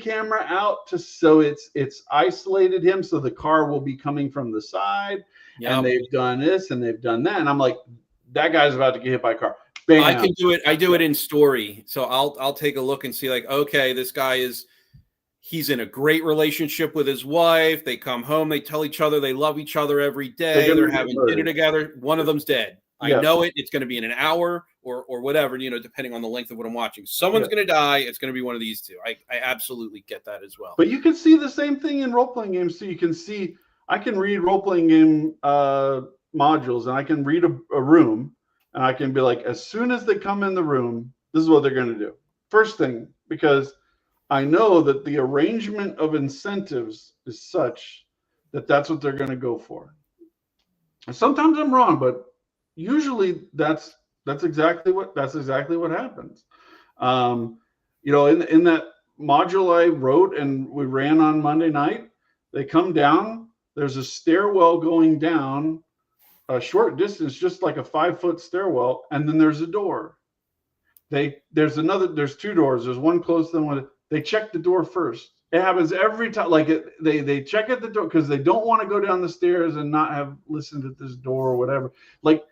camera out so it's isolated him, so the car will be coming from the side. And they've done this and they've done that, and I'm like, that guy's about to get hit by a car. Bam. I can do it. I do it in story. So I'll take a look and see, like, okay, this guy he's in a great relationship with his wife. They come home, they tell each other they love each other every day. They're having dinner together. One of them's dead. I know it. It's going to be in an hour or whatever, you know, depending on the length of what I'm watching. Someone's going to die. It's going to be one of these two. I absolutely get that as well. But you can see the same thing in role-playing games. So you can see, I can read role-playing game modules, and I can read a room, and I can be like, as soon as they come in the room, this is what they're going to do. First thing, because I know that the arrangement of incentives is such that that's what they're going to go for. And sometimes I'm wrong, but usually that's exactly what happens. You know, in that module I wrote and we ran on Monday night, they come down. There's a stairwell going down a short distance, just like a 5-foot stairwell, and then there's a door. There's two doors. There's one closer than one. They check the door first. It happens every time. Like they check at the door because they don't want to go down the stairs and not have listened at this door or whatever. Like,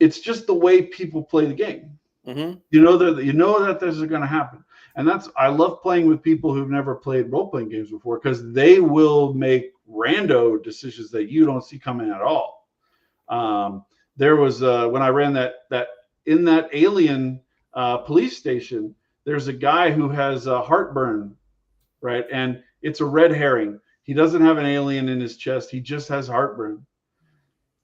it's just the way people play the game. Mm-hmm. You know that this is going to happen. And I love playing with people who've never played role-playing games before, because they will make rando decisions that you don't see coming at all. There was when I ran that in that alien police station, there's a guy who has heartburn, right? And it's a red herring. He doesn't have an alien in his chest. He just has heartburn.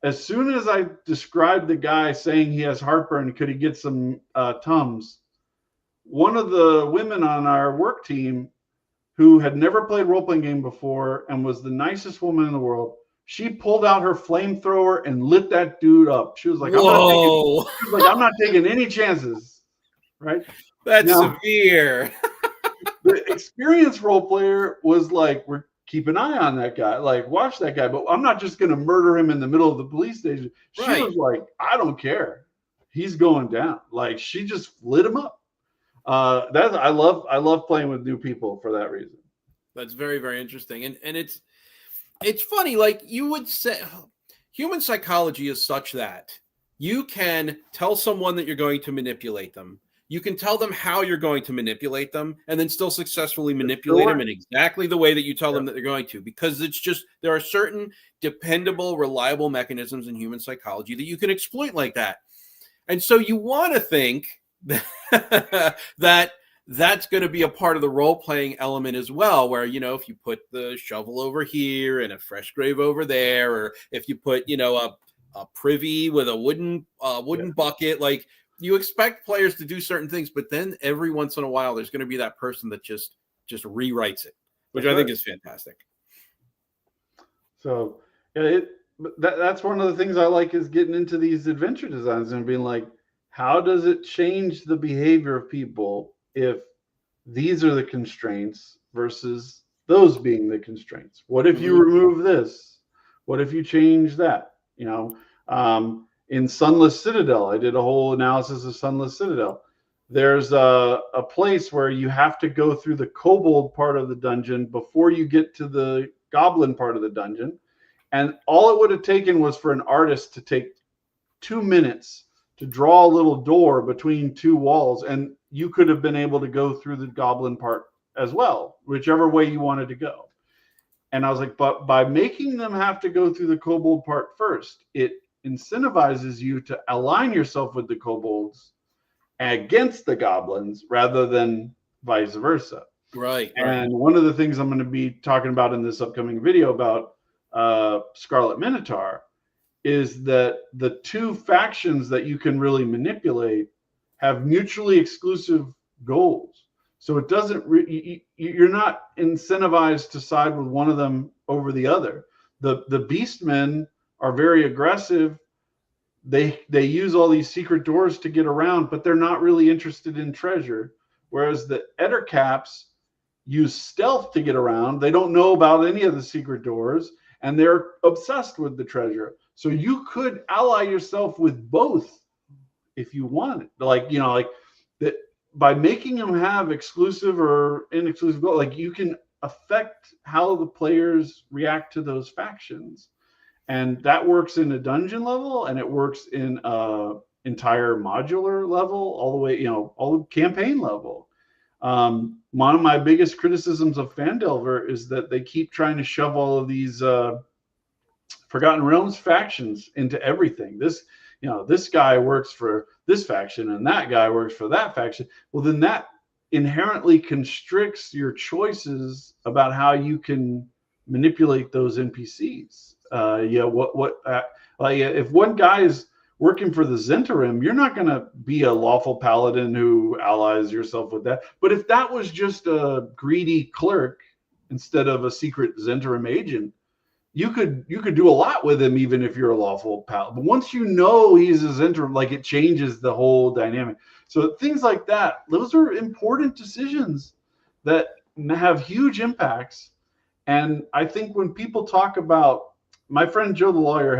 As soon as I described the guy saying he has heartburn, could he get some Tums? One of the women on our work team, who had never played role-playing game before and was the nicest woman in the world, she pulled out her flamethrower and lit that dude up. She was like, I'm not taking any chances. Right? That's severe. The experienced role player was like, keep an eye on that guy, like, watch that guy, but I'm not just going to murder him in the middle of the police station. She was like, I don't care. He's going down. Like, she just lit him up. I love playing with new people for that reason. That's very, very interesting. And it's funny, like, you would say human psychology is such that you can tell someone that you're going to manipulate them. You can tell them how you're going to manipulate them, and then still successfully manipulate them in exactly the way that you tell them that they're going to, because it's just, there are certain dependable, reliable mechanisms in human psychology that you can exploit like that. And so you want to think that that's going to be a part of the role-playing element as well, where, you know, if you put the shovel over here and a fresh grave over there, or if you put, you know, a privy with a wooden bucket, like, you expect players to do certain things, but then every once in a while, there's going to be that person that just rewrites it, which I think is fantastic. So that's one of the things I like, is getting into these adventure designs and being like, how does it change the behavior of people if these are the constraints versus those being the constraints? What if you remove this? What if you change that? You know, in Sunless Citadel, I did a whole analysis of Sunless Citadel. there's a place where you have to go through the kobold part of the dungeon before you get to the goblin part of the dungeon. And all it would have taken was for an artist to take 2 minutes to draw a little door between two walls, and you could have been able to go through the goblin part as well, whichever way you wanted to go. And I was like, but by making them have to go through the kobold part first, it incentivizes you to align yourself with the kobolds against the goblins rather than vice versa. Right. And one of the things I'm going to be talking about in this upcoming video about Scarlet Minotaur is that the two factions that you can really manipulate have mutually exclusive goals. So it doesn't you're not incentivized to side with one of them over the other. The Beastmen are very aggressive. They use all these secret doors to get around, but they're not really interested in treasure. Whereas the Ettercaps use stealth to get around. They don't know about any of the secret doors, and they're obsessed with the treasure. So you could ally yourself with both if you wanted. Like that, by making them have exclusive or inexclusive goals, like you can affect how the players react to those factions. And that works in a dungeon level, and it works in entire modular level, all the way, all the campaign level. One of my biggest criticisms of Phandelver is that they keep trying to shove all of these Forgotten Realms factions into everything. This guy works for this faction, and that guy works for that faction. Well, then that inherently constricts your choices about how you can manipulate those NPCs. Like if one guy is working for the Zhentarim, you're not going to be a lawful paladin who allies yourself with that. But if that was just a greedy clerk instead of a secret Zhentarim agent, you could do a lot with him, even if you're a lawful paladin. But once you know he's a Zhentarim, like, it changes the whole dynamic. So things like that, those are important decisions that have huge impacts. And I think when people talk about, my friend Joe the lawyer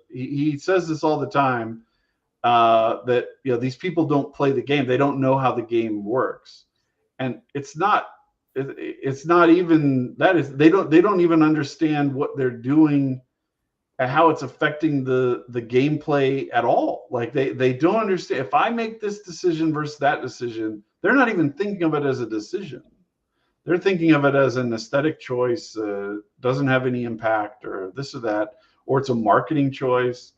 he says this all the time, that these people don't play the game. They don't know how the game works. And it's not even that. Is they don't even understand what they're doing and how it's affecting the gameplay at all. Like they don't understand. If I make this decision versus that decision, they're not even thinking of it as a decision. They're thinking of it as an aesthetic choice, doesn't have any impact, or this or that, or it's a marketing choice.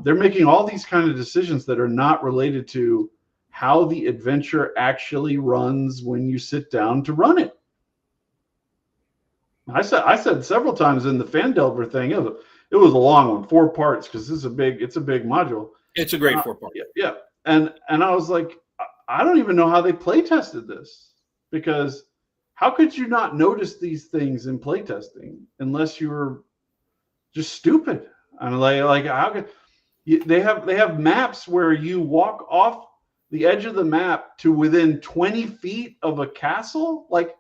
They're making all these kind of decisions that are not related to how the adventure actually runs when you sit down to run it. I said several times in the Phandelver thing, it was a long one, 4 parts, because it's a big module. It's a great 4-part. Yeah. And I was like, I don't even know how they play tested this, because how could you not notice these things in playtesting unless you were just stupid? I'm like how could they have maps where you walk off the edge of the map to within 20 feet of a castle? Like,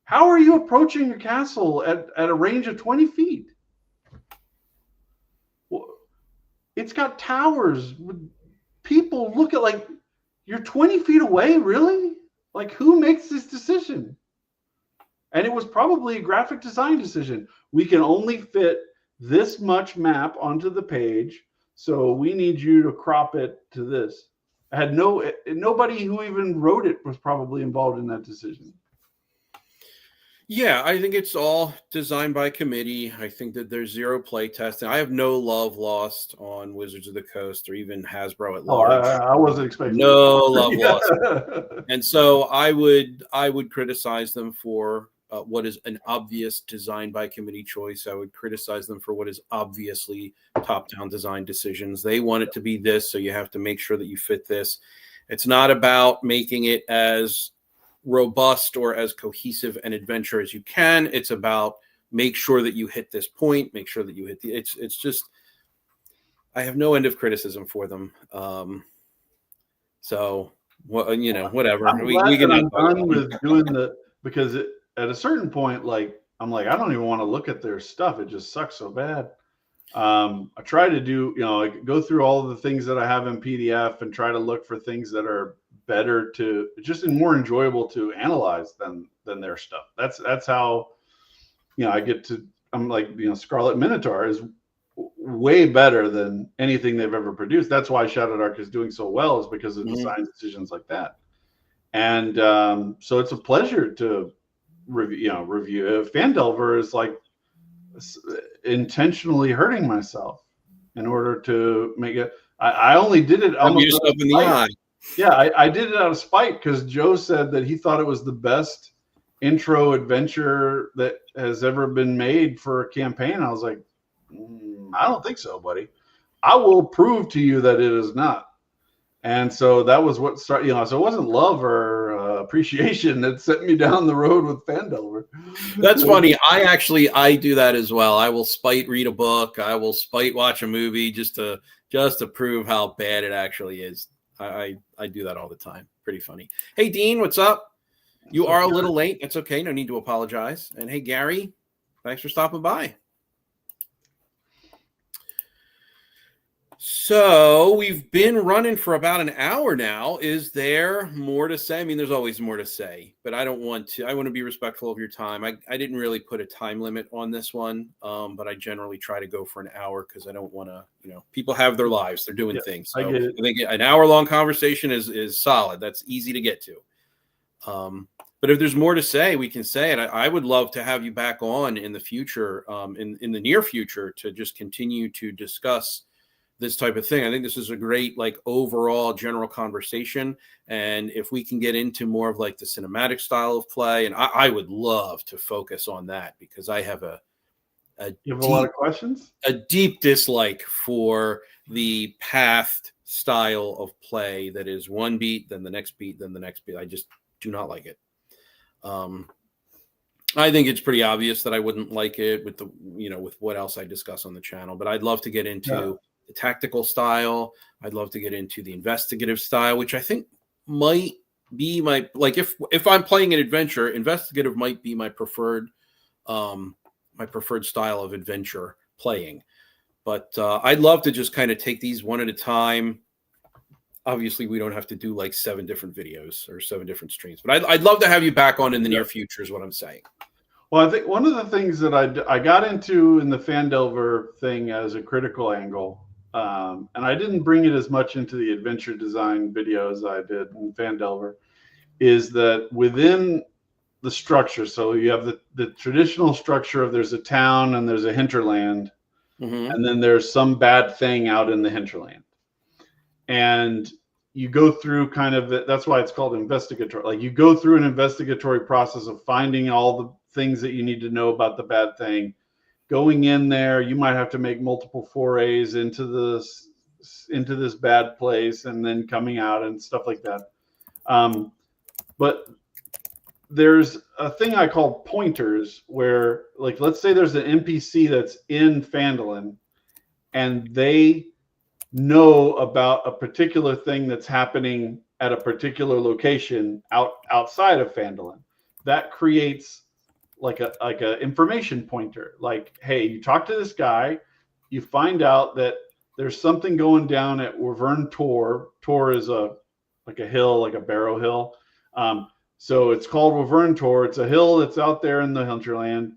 how are you approaching a castle at a range of 20 feet? Well, it's got towers. People look at, like, you're 20 feet away, really? Like, who makes this decision? And it was probably a graphic design decision. We can only fit this much map onto the page, so we need you to crop it to this. I had nobody who even wrote it was probably involved in that decision. Yeah, I think it's all designed by committee. I think that there's zero play testing. I have no love lost on Wizards of the Coast or even Hasbro at large. I wasn't expecting no love lost. And so I would criticize them for what is an obvious design by committee choice. I would criticize them for what is obviously top-down design decisions. They want it to be this, so you have to make sure that you fit this. It's not about making it as robust or as cohesive an adventure as you can. It's about make sure that you hit this point, make sure that you hit it's just, I have no end of criticism for them. So, whatever. I'm done with doing because at a certain point, like, I'm like, I don't even want to look at their stuff. It just sucks so bad. I try to do, like, go through all of the things that I have in PDF and try to look for things that are better to just and more enjoyable to analyze than their stuff. That's how, I get to. I'm like, Scarlet Minotaur is way better than anything they've ever produced. That's why Shadow Dark is doing so well, is because of design decisions like that. And so it's a pleasure to review. Fandelver is like intentionally hurting myself in order to make it. I only did it almost yourself in the eye. Yeah, I did it out of spite because Joe said that he thought it was the best intro adventure that has ever been made for a campaign. I was like, I don't think so, buddy. I will prove to you that it is not. And so that was what started, so it wasn't love or appreciation that sent me down the road with Fandelver. That's funny. I do that as well. I will spite read a book. I will spite watch a movie just to prove how bad it actually is. I do that all the time. Pretty funny. Hey, Dean, what's up? You are a little late. It's okay. No need to apologize. And hey, Gary, thanks for stopping by. So we've been running for about an hour now. Is there more to say? I mean, there's always more to say, but I want to be respectful of your time. I didn't really put a time limit on this one, but I generally try to go for an hour because I don't want to, people have their lives. They're doing things. So I think an hour-long conversation is solid. That's easy to get to. But if there's more to say, we can say it. I would love to have you back on in the future, in the near future, to just continue to discuss this type of thing. I think this is a great, overall general conversation. And if we can get into more of the cinematic style of play, and I would love to focus on that because I have a lot of questions, a deep dislike for the pathed style of play that is one beat, then the next beat, then the next beat. I just do not like it. I think it's pretty obvious that I wouldn't like it with with what else I discuss on the channel, but I'd love to get into the tactical style. I'd love to get into the investigative style, which I think might be my, if I'm playing an adventure, investigative might be my preferred style of adventure playing. But I'd love to just kind of take these one at a time. Obviously, we don't have to do 7 different videos or 7 different streams, but I'd love to have you back on in the near future is what I'm saying. Well, I think one of the things that I got into in the Fandelver thing as a critical angle, and I didn't bring it as much into the adventure design videos I did in Fandelver, is that within the structure, so you have the traditional structure of there's a town and there's a hinterland, and then there's some bad thing out in the hinterland. And you go through that's why it's called investigatory. You go through an investigatory process of finding all the things that you need to know about the bad thing. Going in there, you might have to make multiple forays into this bad place and then coming out and stuff like that. But there's a thing I call pointers where, let's say there's an NPC that's in Phandalin and they know about a particular thing that's happening at a particular location outside of Phandalin. That creates like a information pointer. Hey, you talk to this guy, you find out that there's something going down at Wyvern Tor. Tor is a hill, like a barrow hill. So it's called Wyvern Tor. It's a hill that's out there in the hinterland.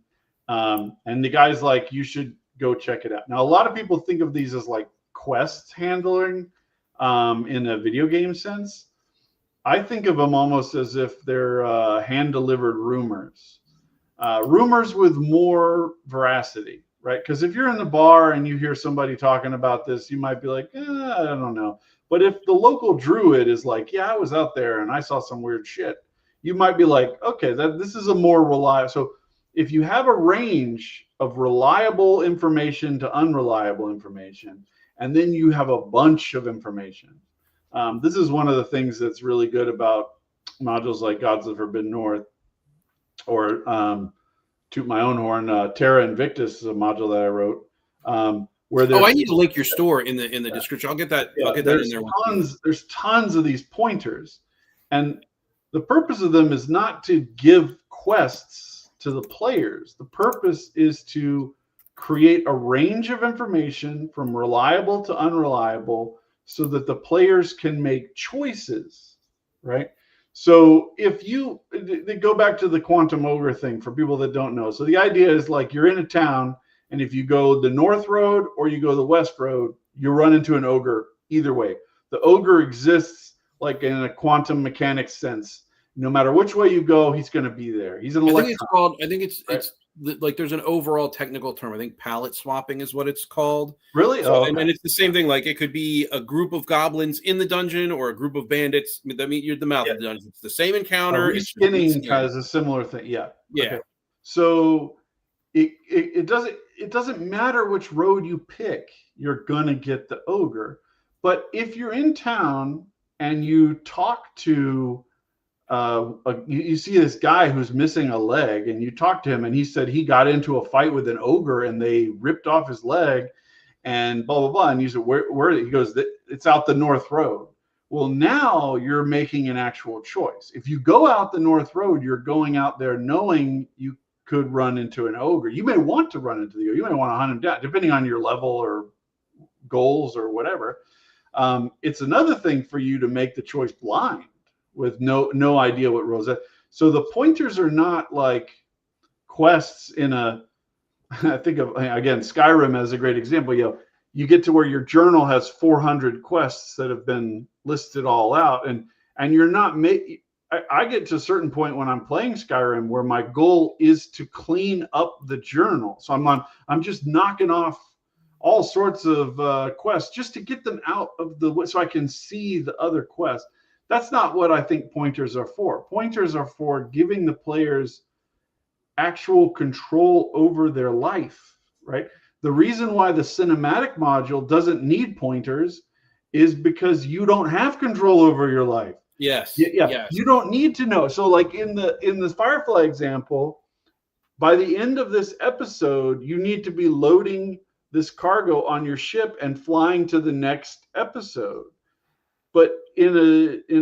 And the guy's like, you should go check it out. Now, a lot of people think of these as quest handling in a video game sense. I think of them almost as if they're hand-delivered rumors. Rumors with more veracity, right? Because if you're in the bar and you hear somebody talking about this, you might be like, I don't know. But if the local druid is like, yeah, I was out there and I saw some weird shit, you might be like, okay, this is a more reliable. So if you have a range of reliable information to unreliable information, and then you have a bunch of information, this is one of the things that's really good about modules like Gods of the Forbidden North, or toot my own horn, Terra Invictus is a module that I wrote. Where I need to link your store in the description. I'll get that. I'll get that in there. There's tons of these pointers, and the purpose of them is not to give quests to the players. The purpose is to create a range of information from reliable to unreliable so that the players can make choices right? So if you they go back to the quantum ogre thing for people that don't know. So the idea is like you're in a town, and if you go the north road or you go the west road, you run into an ogre either way. The ogre exists like in a quantum mechanics sense. No matter which way you go, he's going to be there. He's an I think it's electron. called. I think Right? like there's an overall technical term. I think palette swapping is what it's called. Really? So, Oh, and okay. it's the same thing. Like it could be a group of goblins in the dungeon or a group of bandits. I mean, you're the mouth Yeah. of the dungeon. It's the same encounter. It's just Reskinning reskin. has a similar thing. Yeah. Yeah. Okay. So it doesn't matter which road you pick, you're gonna get the ogre. But if you're in town and you talk to you see this guy who's missing a leg, and you talk to him, and he said he got into a fight with an ogre and they ripped off his leg, and blah blah blah. And you said, where? He goes, it's out the north road. Well, now you're making an actual choice. If you go out the north road, you're going out there knowing you could run into an ogre. You may want to run into the ogre. You may want to hunt him down, depending on your level or goals or whatever. It's another thing for you to make the choice blind with no idea what roles that. So the pointers are not like quests in a. I think of again Skyrim as a great example. You get to where your journal has 400 quests that have been listed all out, and you're not making. I get to a certain point when I'm playing Skyrim where my goal is to clean up the journal. So I'm just knocking off all sorts of quests just to get them out of the way so I can see the other quests. That's not what I think pointers are for. Pointers are for giving the players actual control over their life, right? The reason why the cinematic module doesn't need pointers is because you don't have control over your life. Yes. Yeah. Yes. You don't need to know. So like in the Firefly example, by the end of this episode, you need to be loading this cargo on your ship and flying to the next episode. But in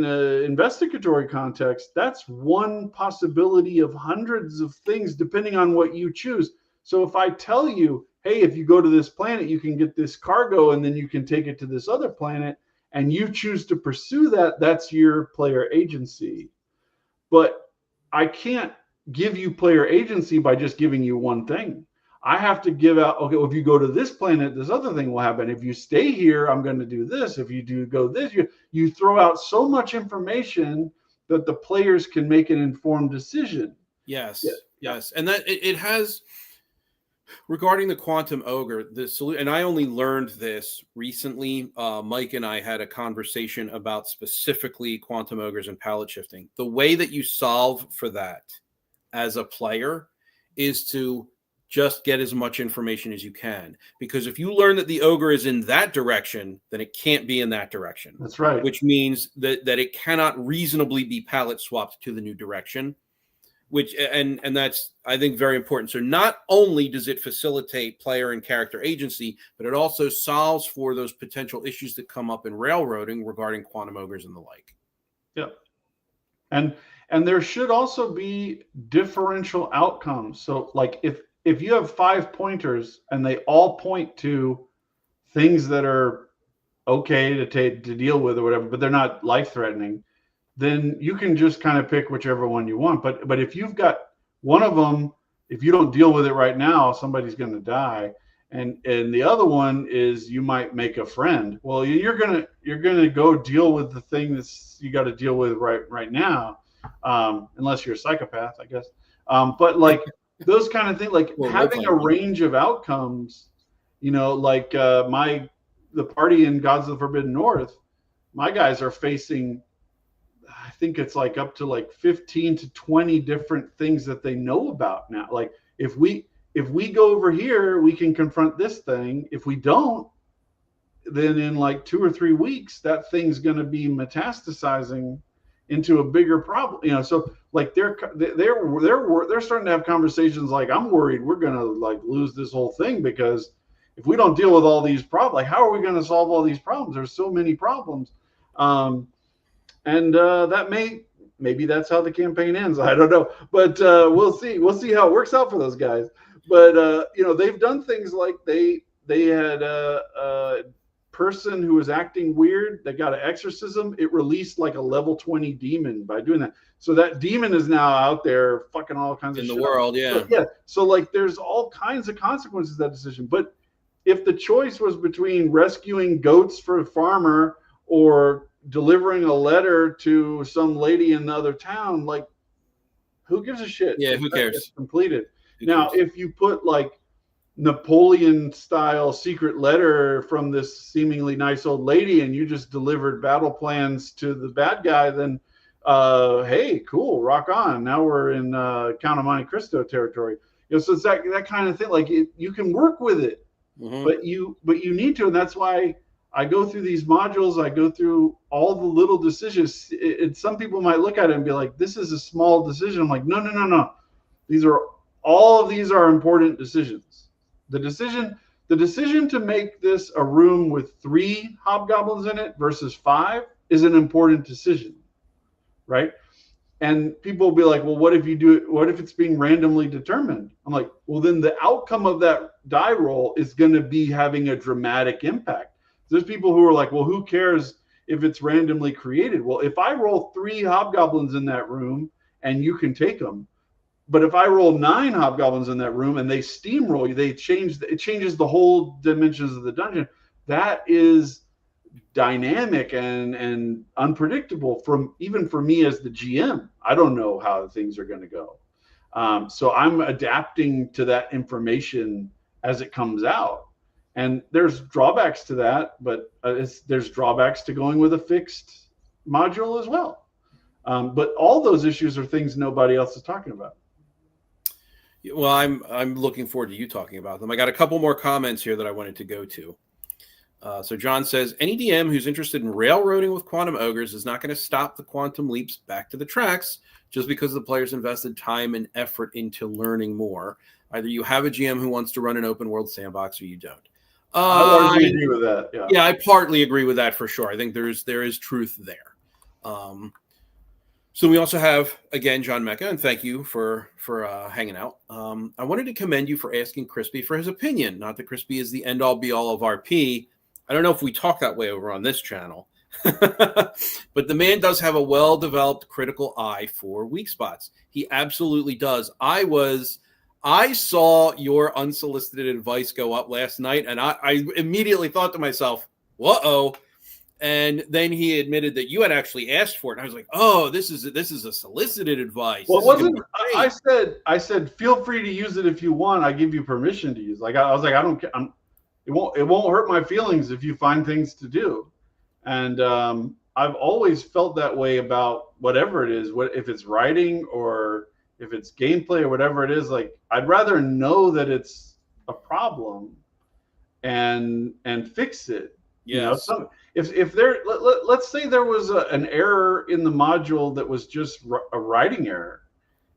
a investigatory context, that's one possibility of hundreds of things depending on what you choose. So if I tell you, hey, if you go to this planet, you can get this cargo and then you can take it to this other planet, and you choose to pursue that, that's your player agency. But I can't give you player agency by just giving you one thing. I have to give out, okay, well, if you go to this planet, this other thing will happen. If you stay here, I'm going to do this. If you do go this, you throw out so much information that the players can make an informed decision. Yes. Yeah. Yes. And that it has, regarding the quantum ogre, the solution, and I only learned this recently. Mike and I had a conversation about specifically quantum ogres and palette shifting. The way that you solve for that as a player is to just get as much information as you can, because if you learn that the ogre is in that direction, then it can't be in that direction. That's right. Which means that it cannot reasonably be palette swapped to the new direction, which and that's, I think, very important. So not only does it facilitate player and character agency, but it also solves for those potential issues that come up in railroading regarding quantum ogres and the like. Yeah. And there should also be differential outcomes. So like if you have 5 pointers and they all point to things that are okay to deal with or whatever, but they're not life threatening, then you can just kind of pick whichever one you want. But if you've got one of them, if you don't deal with it right now, somebody's going to die. And the other one is you might make a friend. Well, you're gonna go deal with the thing that's you got to deal with right now, unless you're a psychopath, I guess. But like those kind of things, like having a range of outcomes, like the party in Gods of the Forbidden North, my guys are facing, I think it's like up to like 15 to 20 different things that they know about now. Like if we go over here, we can confront this thing. If we don't, then in like 2 or 3 weeks, that thing's going to be metastasizing into a bigger problem. So like they're starting to have conversations like, I'm worried we're going to like lose this whole thing, because if we don't deal with all these problems, like how are we going to solve all these problems? There's so many problems. And that maybe that's how the campaign ends. I don't know, but we'll see how it works out for those guys. But they've done things like they had person who was acting weird that got an exorcism, it released like a level 20 demon by doing that. So that demon is now out there fucking all kinds of in shit the world. Yeah. So, yeah. So like there's all kinds of consequences to that decision. But if the choice was between rescuing goats for a farmer or delivering a letter to some lady in the other town, like who gives a shit? Yeah, who cares? It's completed. Who now, cares? if you put like Napoleon style secret letter from this seemingly nice old lady and you just delivered battle plans to the bad guy, then hey, cool, rock on. Now we're in Count of Monte Cristo territory. So it's that kind of thing. Like you can work with it, but you need to, and that's why I go through these modules. I go through all the little decisions. Some people might look at it and be like, "This is a small decision." I'm like, no. All of these are important decisions. The decision to make this a room with 3 hobgoblins in it versus 5 is an important decision, right? And people will be like, well, what if it's being randomly determined? I'm like, well, then the outcome of that die roll is going to be having a dramatic impact. There's people who are like, well, who cares if it's randomly created? Well, if I roll 3 hobgoblins in that room and you can take them, but if I roll 9 hobgoblins in that room and they steamroll you, it changes the whole dimensions of the dungeon. That is dynamic and unpredictable even for me as the GM. I don't know how things are going to go. So I'm adapting to that information as it comes out. And there's drawbacks to that, but there's drawbacks to going with a fixed module as well. But all those issues are things nobody else is talking about. Well, I'm looking forward to you talking about them. I got a couple more comments here that I wanted to go to. So John says, any DM who's interested in railroading with quantum ogres is not going to stop the quantum leaps back to the tracks just because the players invested time and effort into learning more. Either you have a GM who wants to run an open world sandbox or you don't. I largely agree with that. Yeah, I partly agree with that for sure. I think there is truth there. So we also have, again, John Mecca, and thank you for hanging out. I wanted to commend you for asking Crispy for his opinion. Not that Crispy is the end-all, be-all of RP. I don't know if we talk that way over on this channel. But the man does have a well-developed critical eye for weak spots. He absolutely does. I saw your unsolicited advice go up last night, and I immediately thought to myself, whoa. And then he admitted that you had actually asked for it. And I was like, oh, this is a solicited advice. Well, it wasn't. I said, feel free to use it if you want. I give you permission to use. Like I was like, I don't care. It won't hurt my feelings if you find things to do. And I've always felt that way about whatever it is. If it's writing or if it's gameplay or whatever it is. Like I'd rather know that it's a problem and fix it. Yes. You know, if there, let's say there was an error in the module that was just a writing error,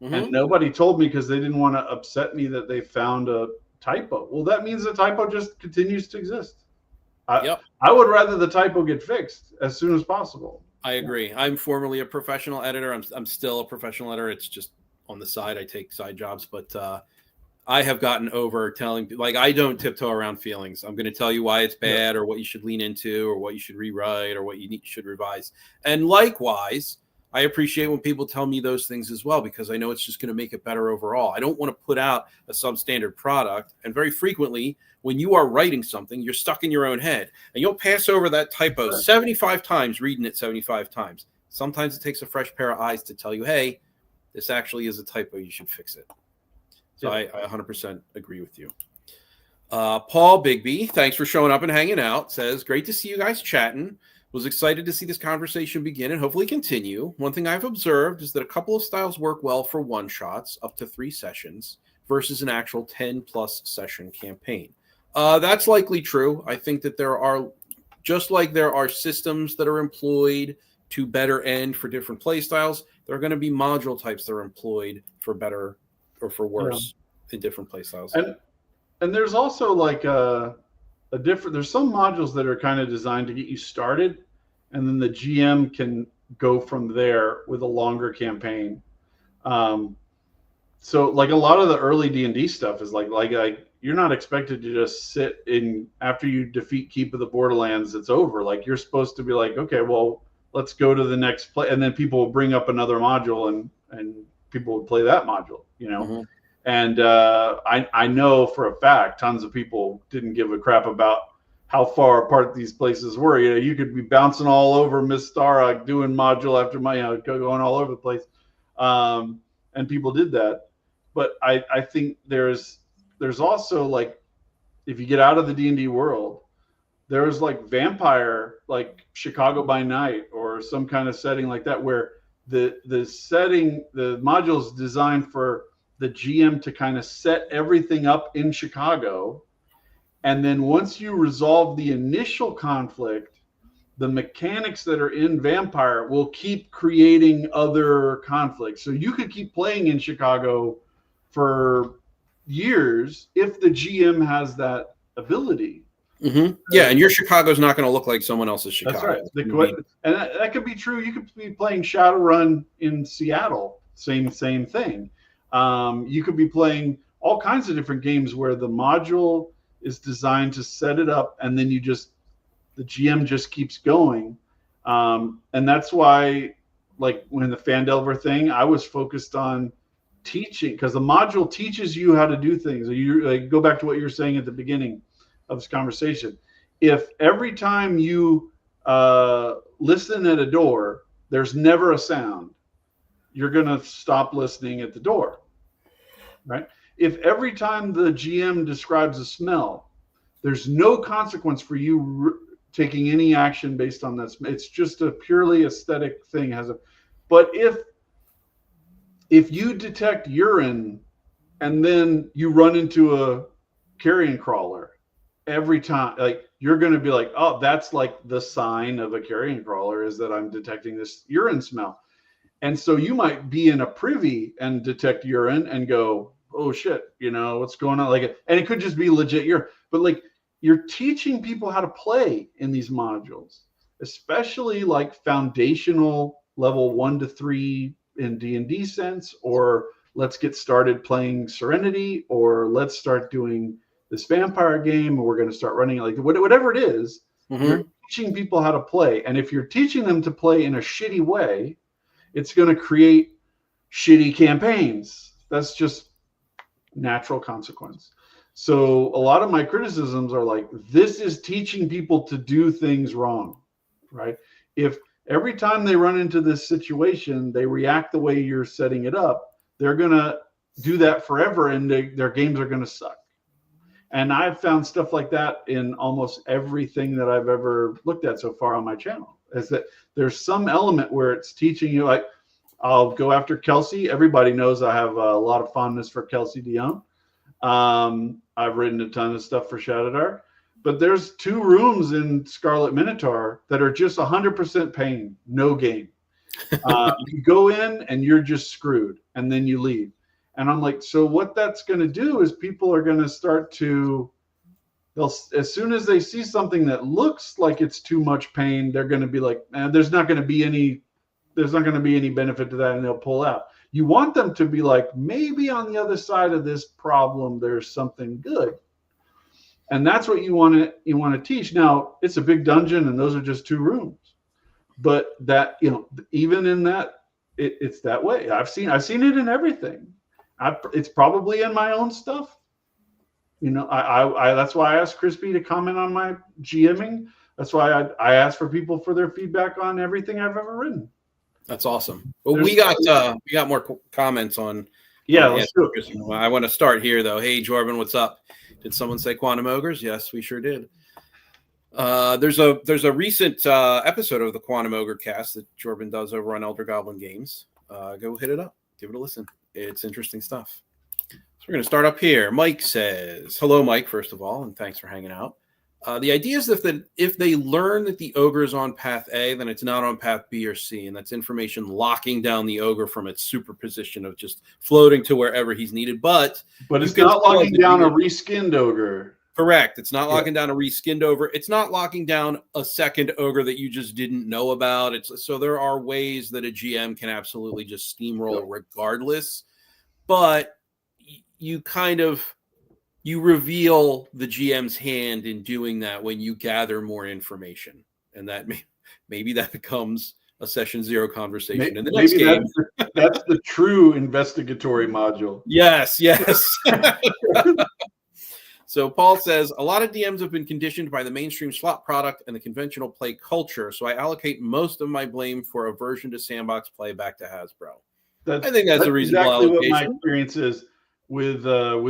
and nobody told me because they didn't want to upset me that they found a typo. Well, that means the typo just continues to exist. I would rather the typo get fixed as soon as possible. I agree. I'm formerly a professional editor. I'm still a professional editor. It's just on the side. I take side jobs, but I have gotten over telling, like, I don't tiptoe around feelings. I'm going to tell you why it's bad or what you should lean into or what you should rewrite or what you should revise. And likewise, I appreciate when people tell me those things as well, because I know it's just going to make it better overall. I don't want to put out a substandard product. And very frequently, when you are writing something, you're stuck in your own head and you'll pass over that typo 75 times, reading it 75 times. Sometimes it takes a fresh pair of eyes to tell you, hey, this actually is a typo. You should fix it. So I 100% agree with you. Paul Bigby, thanks for showing up and hanging out, says, great to see you guys chatting. Was excited to see this conversation begin and hopefully continue. One thing I've observed is that a couple of styles work well for one-shots up to 3 sessions versus an actual 10-plus session campaign. That's likely true. I think that there are, just like there are systems that are employed to better end for different play styles, there are going to be module types that are employed for better or for worse in different play styles. And there's also like there's some modules that are kind of designed to get you started, and then the GM can go from there with a longer campaign. So like a lot of the early D&D stuff is like you're not expected to just sit in after you defeat Keep of the Borderlands. It's over. Like you're supposed to be like, okay, well, let's go to the next play, and then people will bring up another module, and people would play that module, you know. Mm-hmm. And I know for a fact tons of people didn't give a crap about how far apart these places were. You know, you could be bouncing all over Miss Starrock doing module after my, you know, going all over the place, and people did that. But I think there's also like, if you get out of the D&D world, there's like vampire, like Chicago by Night or some kind of setting like that, where the setting, the module is designed for the GM to kind of set everything up in Chicago. And then once you resolve the initial conflict, the mechanics that are in Vampire will keep creating other conflicts. So you could keep playing in Chicago for years if the GM has that ability. Mm-hmm. Yeah, and your Chicago's not going to look like someone else's Chicago. That's right. And that could be true. You could be playing Shadowrun in Seattle. Same thing. You could be playing all kinds of different games where the module is designed to set it up, and then the GM just keeps going. And that's why, like when the Fandelver thing, I was focused on teaching, because the module teaches you how to do things. You like, go back to what you were saying at the beginning of this conversation. If every time you listen at a door, there's never a sound, you're going to stop listening at the door, right? If every time the GM describes a smell, there's no consequence for you taking any action based on that. It's just a purely aesthetic thing. But if you detect urine and then you run into a carrion crawler, every time, like, you're going to be like, oh, that's like the sign of a carrion crawler, is that I'm detecting this urine smell. And so you might be in a privy and detect urine and go, oh shit, you know, what's going on? Like, and it could just be legit urine, but like, you're teaching people how to play in these modules, especially like foundational level 1 to 3 in D&D sense, or let's get started playing Serenity, or let's start doing this vampire game, and we're going to start running, like whatever it is. Mm-hmm. You're teaching people how to play. And if you're teaching them to play in a shitty way, it's going to create shitty campaigns. That's just natural consequence. So a lot of my criticisms are like, this is teaching people to do things wrong, right? If every time they run into this situation, they react the way you're setting it up, they're going to do that forever, and their games are going to suck. And I've found stuff like that in almost everything that I've ever looked at so far on my channel, is that there's some element where it's teaching you, like, I'll go after Kelsey. Everybody knows I have a lot of fondness for Kelsey Dion. I've written a ton of stuff for Shadowdark, but there's 2 rooms in Scarlet Minotaur that are just 100% pain, no game. You go in and you're just screwed, and then you leave. And I'm like, so what that's going to do is people are going to start to, as soon as they see something that looks like it's too much pain, they're going to be like, there's not going to be any benefit to that, and they'll pull out. You want them to be like, maybe on the other side of this problem, there's something good. And that's what you want to teach. Now, it's a big dungeon, and those are just 2 rooms. But that, you know, even in that, it's that way. I've seen it in everything. It's probably in my own stuff. You know, I that's why I asked Crispy to comment on my GMing. That's why I asked for people for their feedback on everything I've ever written. That's awesome. Well, we got more comments on. Yeah, let's do it. I want to start here though. Hey, Jordan, what's up? Did someone say Quantum Ogres? Yes, we sure did. There's a recent episode of the Quantum Ogre cast that Jordan does over on Elder Goblin Games. Go hit it up. Give it a listen. It's interesting stuff. So we're going to start up here. Mike says, hello, Mike, first of all, and thanks for hanging out. The idea is that if they learn that the ogre is on path A, then it's not on path B or C, and that's information locking down the ogre from its superposition of just floating to wherever he's needed. But it's not locking down a reskinned ogre. Correct. It's not locking down a reskinned ogre. It's not locking down a second ogre that you just didn't know about. So there are ways that a GM can absolutely just steamroll regardless. But you kind of, you reveal the GM's hand in doing that when you gather more information, and that maybe that becomes a session 0 conversation in the next Maybe game. that's the true investigatory module. Yes. So Paul says, a lot of DMs have been conditioned by the mainstream slot product and the conventional play culture, so I allocate most of my blame for aversion to sandbox play back to Hasbro. I think that's a reasonable exactly allocation. what my experience is with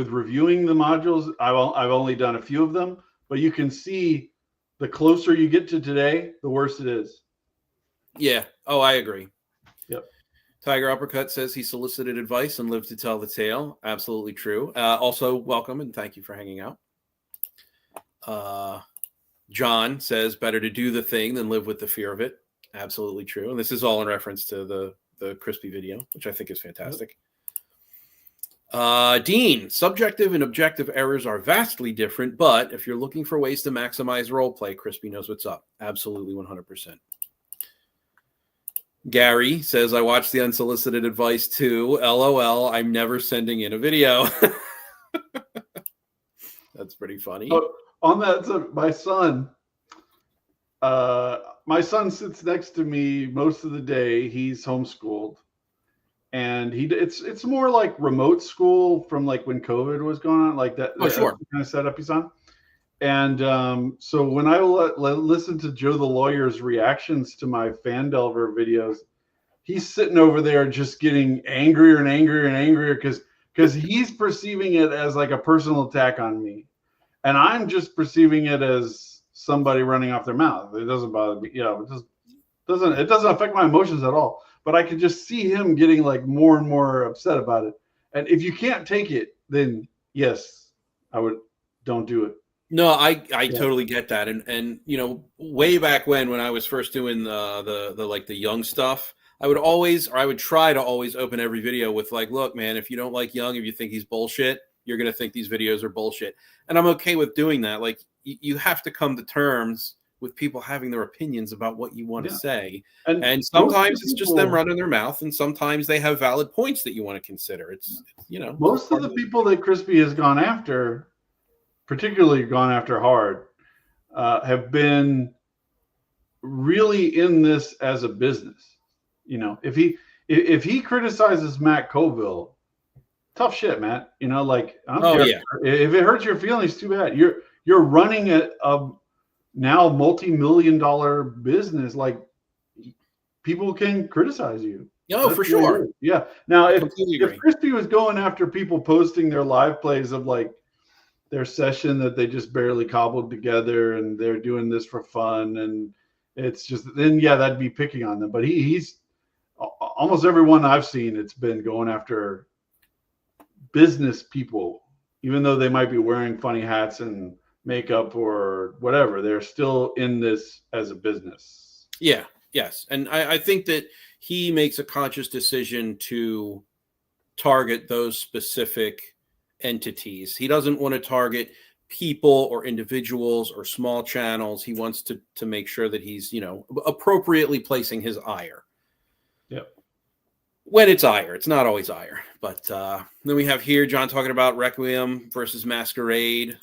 reviewing the modules. I've only done a few of them, but you can see the closer you get to today, the worse it is. Yeah. Oh, I agree. Yep. Tiger Uppercut says he solicited advice and lived to tell the tale. Absolutely true. Also, welcome and thank you for hanging out. John says better to do the thing than live with the fear of it. Absolutely true. And this is all in reference to the Crispy video, which I think is fantastic. Dean, subjective and objective errors are vastly different, but if you're looking for ways to maximize role play, Crispy knows what's up. Absolutely 100%. Gary says, I watched the unsolicited advice too. LOL, I'm never sending in a video. That's pretty funny. Oh, on that, so my son sits next to me most of the day. He's homeschooled, and it's more like remote school from like when COVID was going on, like that. Oh, sure. That's the kind of setup he's on. And so when I listen to Joe the Lawyer's reactions to my Fan Delver videos, he's sitting over there just getting angrier and angrier and angrier because he's perceiving it as like a personal attack on me, and I'm just perceiving it as somebody running off their mouth. It doesn't bother me, it doesn't affect my emotions at all. But I can just see him getting like more and more upset about it. And if you can't take it, then yes, don't do it. No, I totally get that. And way back when I was first doing the young stuff, I would try to always open every video with like, look, man, if you don't like Young, if you think he's bullshit, you're going to think these videos are bullshit. And I'm okay with doing that. Like you have to come to terms with people having their opinions about what you want to say. And sometimes it's just them running their mouth, and sometimes they have valid points that you want to consider. It's most of the people that Crispy has gone after, particularly gone after hard, have been really in this as a business. If he criticizes Matt Colville, tough shit, Matt. I don't care. Yeah. If it hurts your feelings, too bad. You're running a now multi-million-dollar business. Like, people can criticize you. No, for sure. Yeah. Now, if Crispy was going after people posting their live plays of like their session that they just barely cobbled together and they're doing this for fun, and it's just, then yeah, that'd be picking on them. But he's almost everyone I've seen, it's been going after business people, even though they might be wearing funny hats and makeup or whatever. They're still in this as a business. Yeah. Yes. And I think that he makes a conscious decision to target those specific entities. He doesn't want to target people or individuals or small channels. He wants to make sure that he's, appropriately placing his ire. Yep. When it's ire, it's not always ire. But then we have here John talking about Requiem versus Masquerade.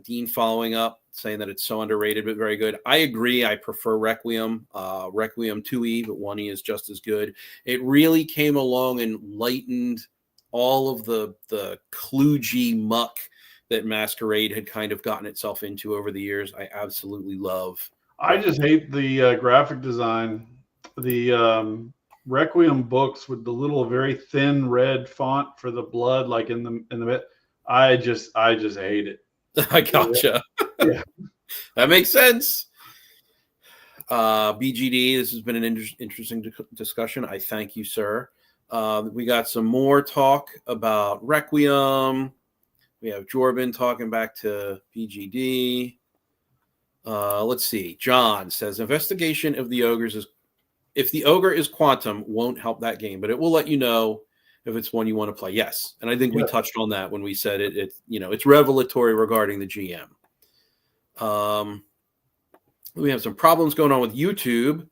Dean following up, saying that it's so underrated but very good. I agree. I prefer Requiem. Requiem 2E, but 1E is just as good. It really came along and lightened all of the kludgy muck that Masquerade had kind of gotten itself into over the years. I absolutely love. I just hate the graphic design. The Requiem books with the little very thin red font for the blood, like in the I just hate it. I gotcha. Yeah. That makes sense. BGD, this has been an interesting discussion. I thank you, sir. We got some more talk about Requiem. We have Jordan talking back to BGD. Let's see. John says investigation of the ogres is, if the ogre is quantum, won't help that game, but it will let you know if it's one you want to play. Yes. And I think we touched on that when we said it's revelatory regarding the GM. We have some problems going on with YouTube.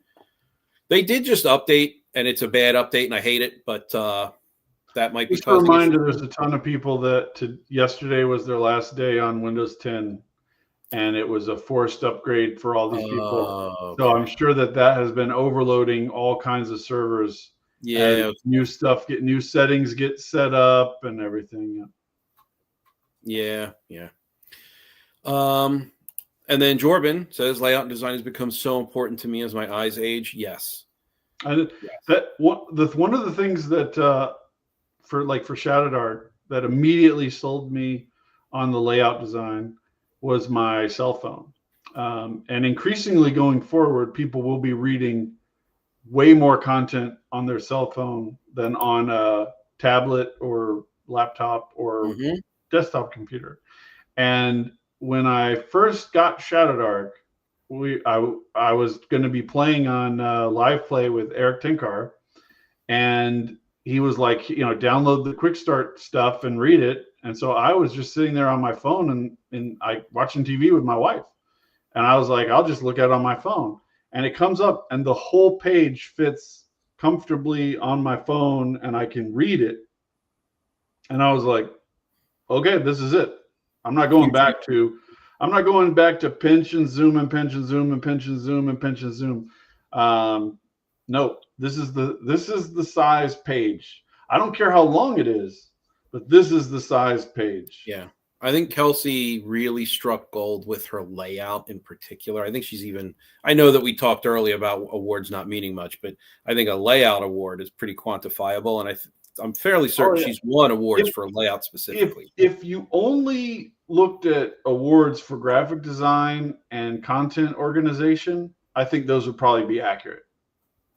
They did just update, and it's a bad update, and I hate it, but that might be Just a causing reminder, issues. there's a ton of people that yesterday was their last day on Windows 10, and it was a forced upgrade for all these people. Okay. So I'm sure that has been overloading all kinds of servers as Yeah. new stuff, new settings get set up and everything. Yeah. And then Jordan says layout and design has become so important to me as my eyes age. Yes. And one of the things that for shadowed art that immediately sold me on the layout design was my cell phone. And increasingly going forward, people will be reading way more content on their cell phone than on a tablet or laptop or desktop computer. And when I first got Shadow Dark, I was going to be playing on live play with Eric Tinkar, and he was like, download the quick start stuff and read it. And so I was just sitting there on my phone and I watching TV with my wife, and I was like, I'll just look at it on my phone, and it comes up, and the whole page fits comfortably on my phone, and I can read it. And I was like, okay, this is it. I'm not going back to pinch and zoom and pinch and zoom and pinch and zoom and pinch and zoom. No, this is the size page. I don't care how long it is, but this is the size page. Yeah. I think Kelsey really struck gold with her layout in particular. I think I know that we talked earlier about awards not meaning much, but I think a layout award is pretty quantifiable. And I'm fairly certain she's won awards for layout specifically. If you only looked at awards for graphic design and content organization, I think those would probably be accurate,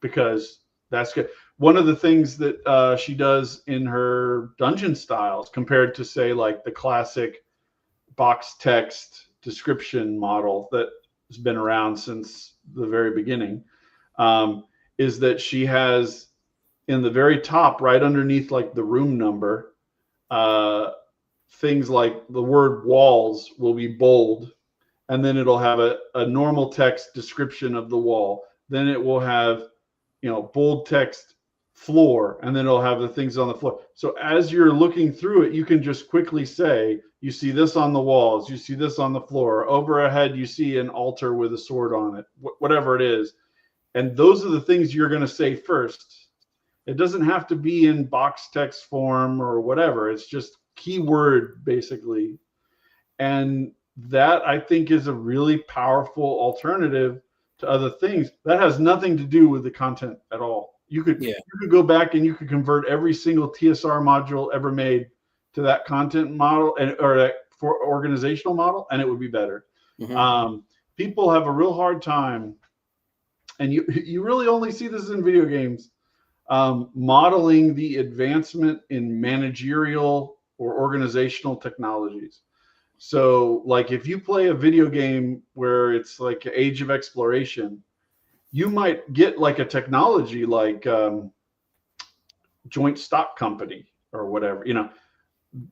because that's good. One of the things that she does in her dungeon styles compared to, say, like the classic box text description model that has been around since the very beginning, is that she has in the very top, right underneath like the room number, things like the word walls will be bold, and then it'll have a normal text description of the wall. Then it will have, bold text floor, and then it'll have the things on the floor. So as you're looking through it, you can just quickly say, you see this on the walls, you see this on the floor, overhead you see an altar with a sword on it, whatever it is. And those are the things you're going to say first. It doesn't have to be in box text form or whatever. It's just keyword, basically. And that, I think, is a really powerful alternative to other things. That has nothing to do with the content at all. You could go back and you could convert every single TSR module ever made to that content model or that for organizational model, and it would be better. People have a real hard time, and you really only see this in video games, modeling the advancement in managerial or organizational technologies. So, like, if you play a video game where it's like Age of Exploration, you might get like a technology like joint stock company or whatever.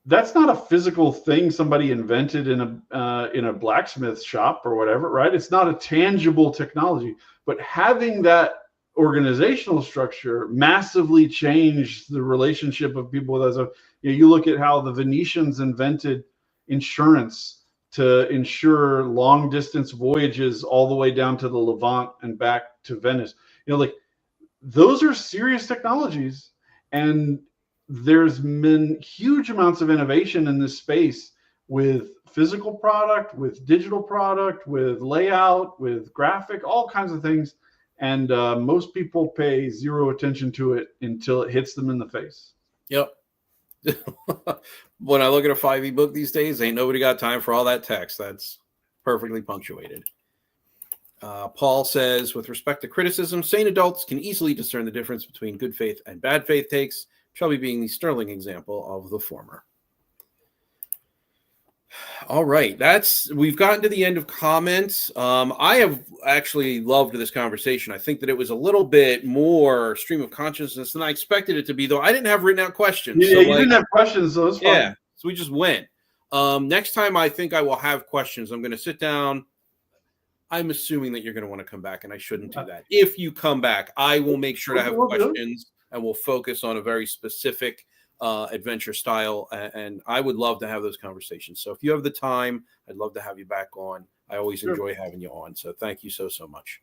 That's not a physical thing somebody invented in a blacksmith shop or whatever, right? It's not a tangible technology, but having that organizational structure massively changed the relationship of people with us. You look at how the Venetians invented insurance to insure long distance voyages all the way down to the Levant and back to Venice. Like, those are serious technologies, and there's been huge amounts of innovation in this space with physical product, with digital product, with layout, with graphic, all kinds of things. And most people pay zero attention to it until it hits them in the face. Yep. When I look at a 5e book these days, ain't nobody got time for all that text. That's perfectly punctuated. Paul says, with respect to criticism, sane adults can easily discern the difference between good faith and bad faith takes, Chubby being the sterling example of the former. All right, we've gotten to the end of comments. I have actually loved this conversation. I think that it was a little bit more stream of consciousness than I expected it to be, though I didn't have written out questions. Yeah, so you didn't have questions, so it's fine. Yeah, so we just went. Next time, I think I will have questions. I'm going to sit down. I'm assuming that you're going to want to come back, and I shouldn't do that. If you come back, I will make sure to have questions, and we'll focus on a very specific adventure style, and I would love to have those conversations. So if you have the time, I'd love to have you back on. I always enjoy having you on. So thank you so much.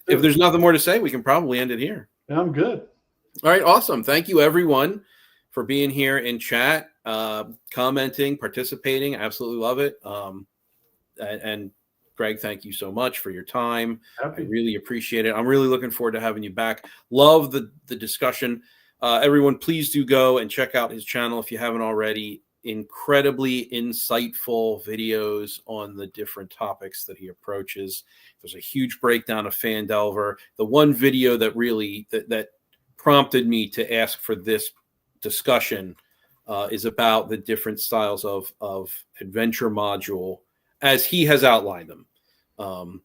If there's nothing more to say, we can probably end it here. Yeah, I'm good. All right, awesome. Thank you, everyone, for being here in chat, commenting, participating. I absolutely love it. And Greg, thank you so much for your time. Happy. I really appreciate it. I'm really looking forward to having you back. Love the discussion. Everyone, please do go and check out his channel if you haven't already. Incredibly insightful videos on the different topics that he approaches. There's a huge breakdown of Fandelver. The one video that really that prompted me to ask for this discussion is about the different styles of adventure module as he has outlined them.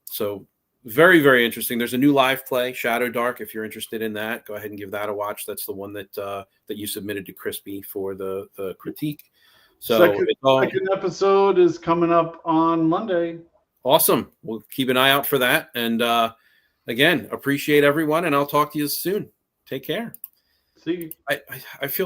So very, very interesting. There's a new live play, Shadow Dark. If you're interested in that, go ahead and give that a watch. That's the one that that you submitted to Crispy for the critique. So second episode is coming up on Monday. Awesome. We'll keep an eye out for that. And again, appreciate everyone, and I'll talk to you soon. Take care. See you. I feel like